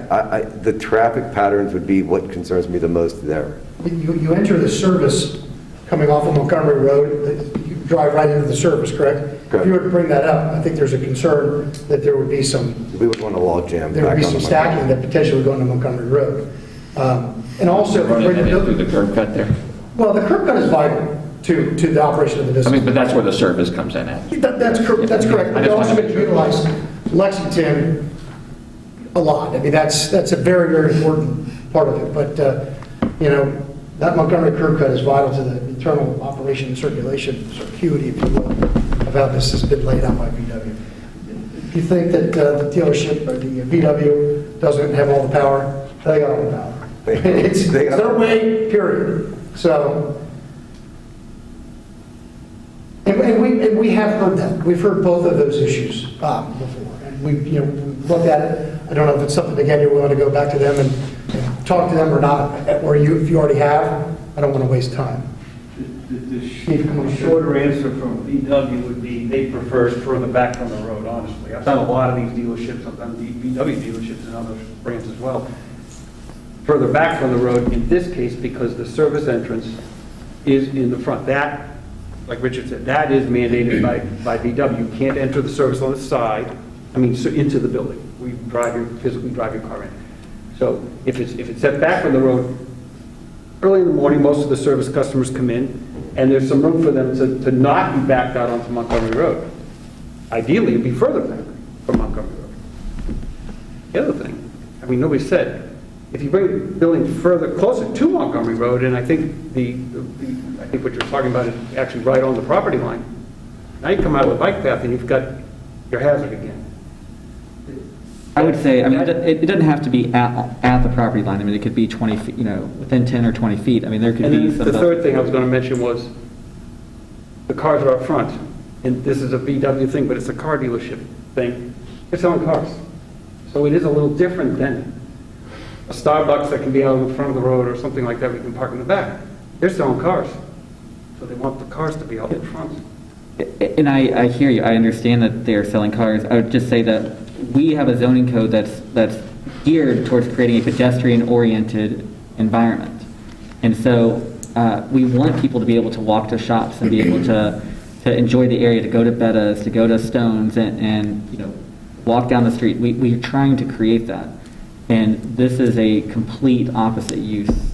The traffic patterns would be what concerns me the most there. You enter the service coming off of Montgomery Road, you drive right into the service, correct? Correct. If you were to bring that up, I think there's a concern that there would be some, We would want a log jam. there would be back some onto stacking that potentially would go into Montgomery Road. And also, if you bring the Through the curb cut there. well, the curb cut is vital to the operation of the I business. mean, but that's where the service comes in at. That's correct. But they're also going to utilize Lexington a lot. I mean, that's a very, very important part of it. But, that Montgomery curb cut is vital to the internal operation and circulation, circuity, if you will, of how this has been laid out by VW. If you think that the dealership or the VW doesn't have all the power, they got all the power. It's their way, period. So, and we have heard that. We've heard both of those issues before. And we, looked at it. I don't know if it's something, again, you're willing to go back to them and talk to them or not, or if you already have. I don't want to waste time. The shorter answer from VW would be they prefer it further back from the road, honestly. I've done a lot of these dealerships, I've done VW dealerships and other brands as well. Further back from the road in this case because the service entrance is in the front. That, like Richard said, that is mandated by VW. You can't enter the service on the side, into the building. Physically drive your car in. So if it's set back from the road, early in the morning, most of the service customers come in, and there's some room for them to not be backed out onto Montgomery Road. Ideally, it'd be further back from Montgomery Road. The other thing, nobody said, if you bring the building closer to Montgomery Road, and I think I think what you're talking about is actually right on the property line. Now you come out of the bike path and you've got your hazard again. I would say, it doesn't have to be at the property line. It could be 20 feet, within 10 or 20 feet. There could And be then some. the third thing I was going to mention was the cars are up front. And this is a VW thing, but it's a car dealership thing. They're selling cars. So it is a little different than a Starbucks that can be out in front of the road or something like that we can park in the back. They're selling cars. So they want the cars to be out in front. And I hear you. I understand that they're selling cars. I would just say that we have a zoning code that's geared towards creating a pedestrian-oriented environment. And so we want people to be able to walk to shops and be able to enjoy the area, to go to Betta's, to go to Stone's, and walk down the street. We're trying to create that. And this is a complete opposite use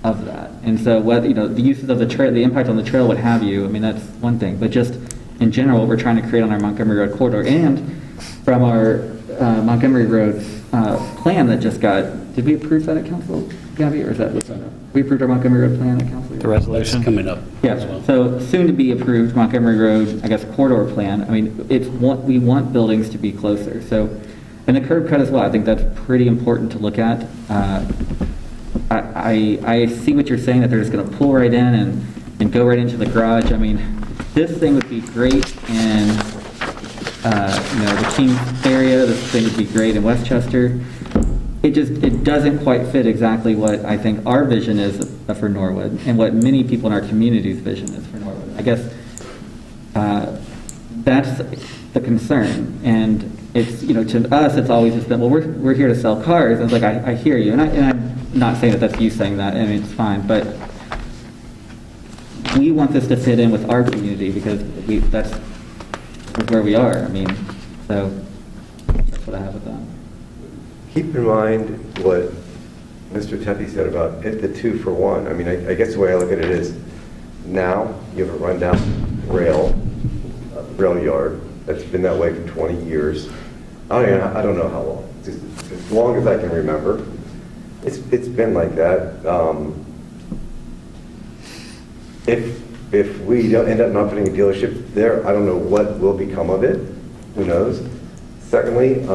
of that. And so whether, the uses of the trail, the impact on the trail, what have you, that's one thing. But just in general, what we're trying to create on our Montgomery Road corridor, and from our Montgomery Road plan that just did we approve that at council, Gabby, or is that, we approved our Montgomery Road plan at council? The resolution? That's coming up as Yeah, well. so soon to be approved Montgomery Road, corridor plan. We want buildings to be closer. So, and the curb cut as well. I think that's pretty important to look at. I see what you're saying, that they're just going to pull right in and go right into the garage. This thing would be great in the Kings area. This thing would be great in Westchester. It doesn't quite fit exactly what I think our vision is for Norwood, and what many people in our community's vision is for Norwood. I guess that's the concern. And it's, to us, it's always just been, well, we're here to sell cars. And it's I hear you. And I'm not saying that that's you saying that. It's fine. But we want this to fit in with our community, because that's where we are. So that's what I have with that. Keep in mind what Mr. Tempe said about the 2-for-1. I guess the way I look at it is, now you have a rundown rail yard that's been that way for 20 years. I don't know how long. Just as long as I can remember. It's been like that. If we don't end up not putting a dealership there, I don't know what will become of it. Who knows? Secondly,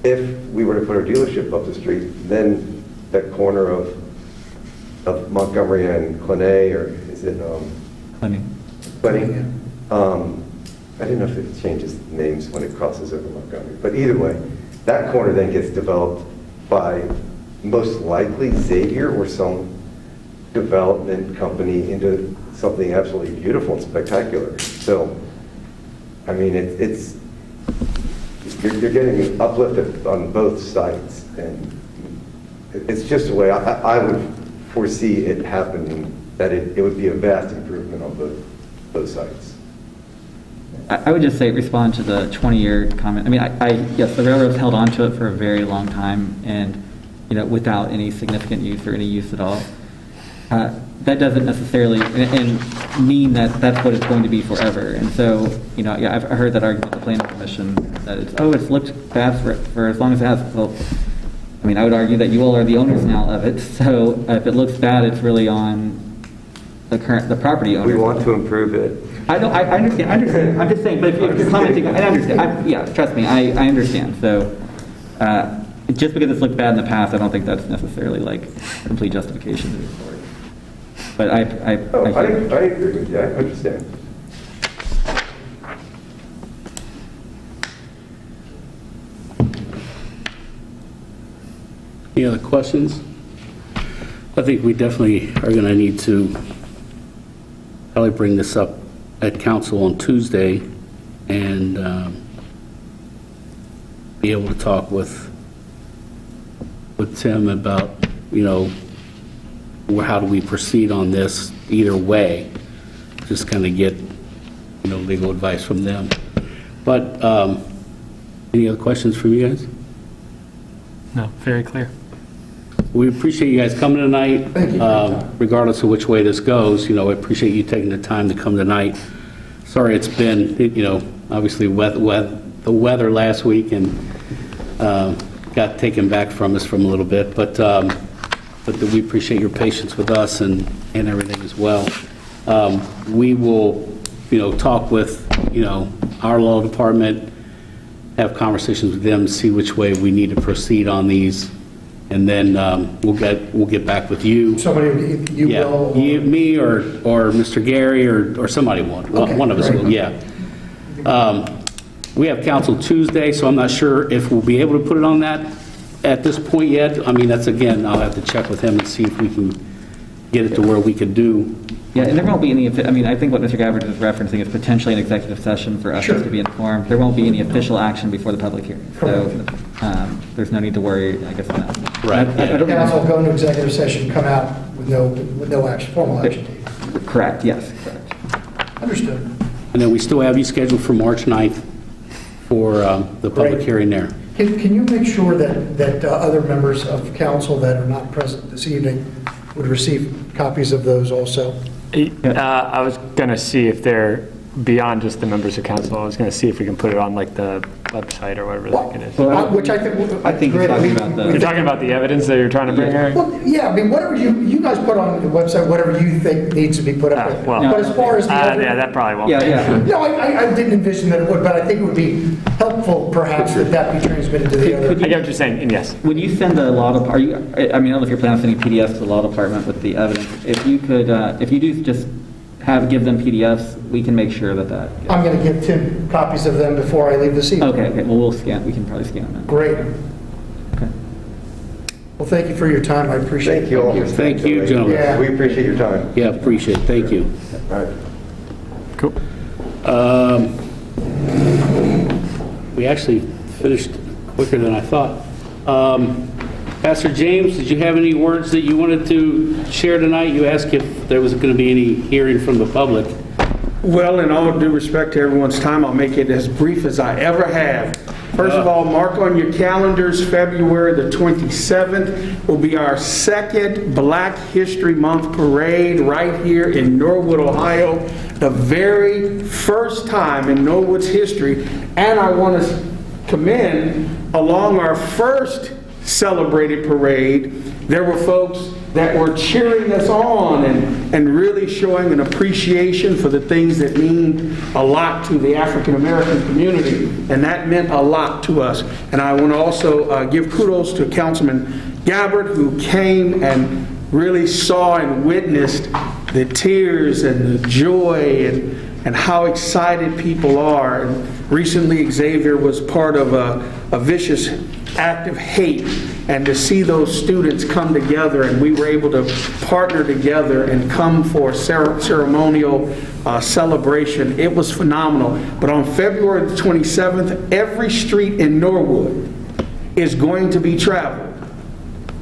if we were to put our dealership up the street, then that corner of Montgomery and Clenay, or is it Plenty. I didn't know if it changes names when it crosses over Montgomery. But either way, that corner then gets developed by most likely Xavier or some development company into something absolutely beautiful and spectacular. So, you're getting uplifted on both sides, and it's just the way I would foresee it happening, that it would be a vast improvement on both sides. I would just respond to the 20-year comment. Yes, the railroads held on to it for a very long time, and without any significant use or any use at all. That doesn't necessarily mean that that's what it's going to be forever. And so, I've heard that argument with the Planning Commission, that it's looked bad for as long as it has. Well, I would argue that you all are the owners now of it. So if it looks bad, it's really on the property owner. We want to improve it. I know, I understand, I'm just saying, but if you're commenting, I understand, yeah, trust me, I understand, so, just because it's looked bad in the past, I don't think that's necessarily like complete justification to move forward. But I agree with you, I understand. Any other questions? I think we definitely are going to need to probably bring this up at council on Tuesday and be able to talk with Tim about, how do we proceed on this either way. Just kind of get, legal advice from them. But any other questions from you guys? No, very clear. We appreciate you guys coming tonight. Thank you. Regardless of which way this goes, I appreciate you taking the time to come tonight. Sorry it's been, obviously the weather last week and got taken back from us from a little bit, but we appreciate your patience with us and everything as well. We will, talk with, our law department, have conversations with them, see which way we need to proceed on these, and then we'll get back with you. Somebody, you Yeah, will? me or Mr. Gary or somebody will. Okay, One of us great. will, yeah. We have council Tuesday, so I'm not sure if we'll be able to put it on that at this point yet. I mean, that's, again, I'll have to check with him and see if we can get it to where we could do. Yeah, and there won't be any, I think what Mr. Gabbard is referencing is potentially an executive session for us Sure. to be informed. There won't be any official action before the public hearing. So there's no need to worry, I guess, on that. Right. I don't- Council go into executive session, come out with no action, formal action. Correct, yes, correct. Understood. And then we still have you scheduled for March 9th for the public Great. hearing there. Can you make sure that other members of council that are not present this evening would receive copies of those also? I was going to see if they're beyond just the members of council. I was going to see if we can put it on like the website or whatever the heck it is. Which I think. I think he's talking about the- You're talking about the evidence that you're trying to bring here? Well, yeah, I mean, whatever you guys put on the website, whatever you think needs to be put up there. well, But as far as the other. yeah, that probably won't. Yeah, be. yeah. No, I didn't envision that it would, but I think it would be helpful perhaps that be transmitted to the other. I get what you're saying, and yes. When you send the law, I don't know if you're planning on sending PDFs to the law department with the evidence. If you could, if you do just give them PDFs, we can make sure that. I'm going to give Tim copies of them before I leave this evening. Okay, well, we can probably scan them. Great. Okay. Well, thank you for your time. I appreciate it. Thank you all. Thank you, gentlemen. Yeah. We appreciate your time. Yeah, appreciate it. Thank you. All right. Cool. We actually finished quicker than I thought. Pastor James, did you have any words that you wanted to share tonight? You asked if there was going to be any hearing from the public. Well, in all due respect to everyone's time, I'll make it as brief as I ever have. First of all, mark on your calendars, February the 27th will be our second Black History Month parade right here in Norwood, Ohio. The very first time in Norwood's history. And I want to commend, along our first celebrated parade, there were folks that were cheering us on and really showing an appreciation for the things that mean a lot to the African American community, and that meant a lot to us. And I want to also give kudos to Councilman Gabbard, who came and really saw and witnessed the tears and the joy and how excited people are. And recently Xavier was part of a vicious act of hate, and to see those students come together, and we were able to partner together and come for a ceremonial celebration. It was phenomenal. But on February the 27th, every street in Norwood is going to be traveled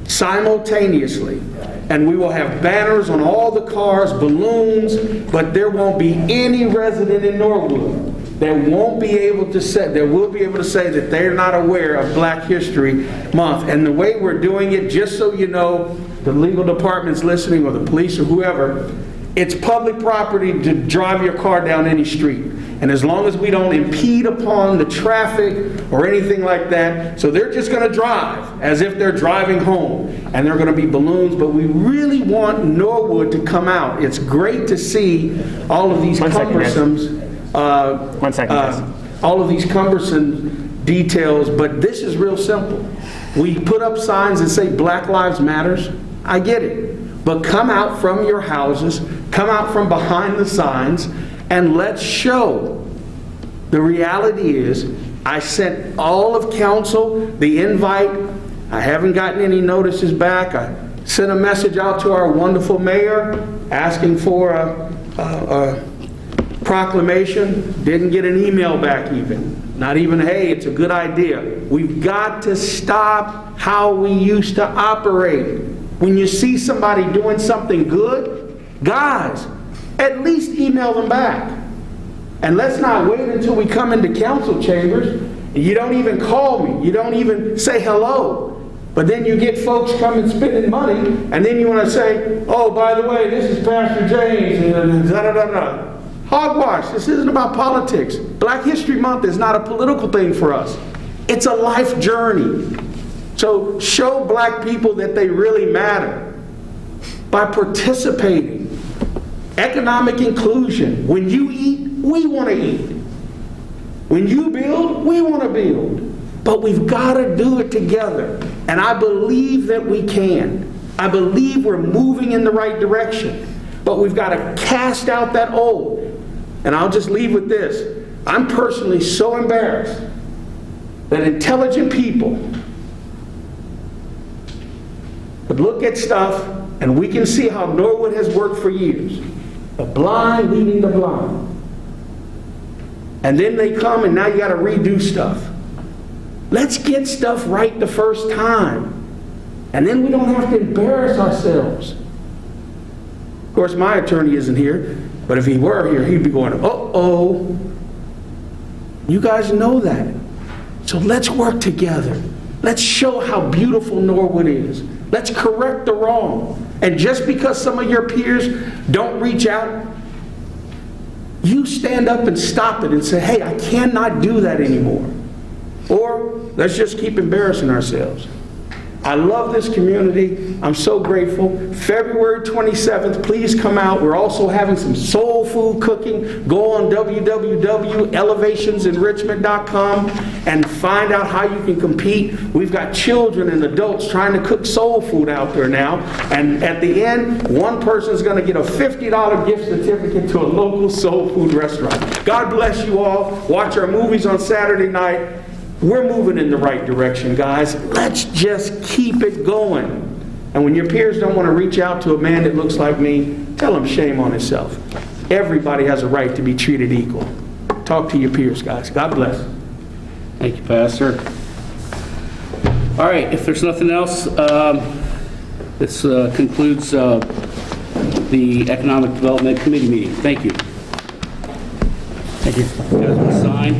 simultaneously. And we will have banners on all the cars, balloons, but there won't be any resident in Norwood that won't be able to say, that will be able to say that they're not aware of Black History Month. And the way we're doing it, just so you know, the legal department's listening, or the police or whoever, It's public property to drive your car down any street. And as long as we don't impede upon the traffic or anything like that, so they're just going to drive as if they're driving home, and they're going to be balloons, but we really want Norwood to come out. It's great to see all of these One second, guys. cumbersomes, 1 second, guys. all of these cumbersome details, but this is real simple. We put up signs that say Black Lives Matters. I get it. But come out from your houses, come out from behind the signs, and let's show. The reality is, I sent all of council the invite. I haven't gotten any notices back. I sent a message out to our wonderful mayor asking for a proclamation. Didn't get an email back even. Not even, hey, it's a good idea. We've got to stop how we used to operate. When you see somebody doing something good, guys, at least email them back. And let's not wait until we come into council chambers and you don't even call me. You don't even say hello. But then you get folks coming spending money, and then you want to say, oh, by the way, this is Pastor James, and da-da-da-da. Hogwash. This isn't about politics. Black History Month is not a political thing for us. It's a life journey. So show black people that they really matter by participating. Economic inclusion. When you eat, we want to eat. When you build, we want to build. But we've got to do it together. And I believe that we can. I believe we're moving in the right direction. But we've got to cast out that old. And I'll just leave with this. I'm personally so embarrassed that intelligent people would look at stuff, and we can see how Norwood has worked for years. The blind leading the blind. And then they come and now you got to redo stuff. Let's get stuff right the first time. And then we don't have to embarrass ourselves. Of course, my attorney isn't here, but if he were here, he'd be going, uh-oh. You guys know that. So let's work together. Let's show how beautiful Norwood is. Let's correct the wrong. And just because some of your peers don't reach out, you stand up and stop it and say, hey, I cannot do that anymore. Or let's just keep embarrassing ourselves. I love this community. I'm so grateful. February 27th, please come out. We're also having some soul food cooking. Go on www.elevationsenrichment.com and find out how you can compete. We've got children and adults trying to cook soul food out there now. And at the end, one person's going to get a $50 gift certificate to a local soul food restaurant. God bless you all. Watch our movies on Saturday night. We're moving in the right direction, guys. Let's just keep it going. And when your peers don't want to reach out to a man that looks like me, tell him shame on himself. Everybody has a right to be treated equal. Talk to your peers, guys. God bless. Thank you, Pastor. All right, if there's nothing else, this concludes the Economic Development Committee meeting. Thank you. Thank you. You guys want to sign?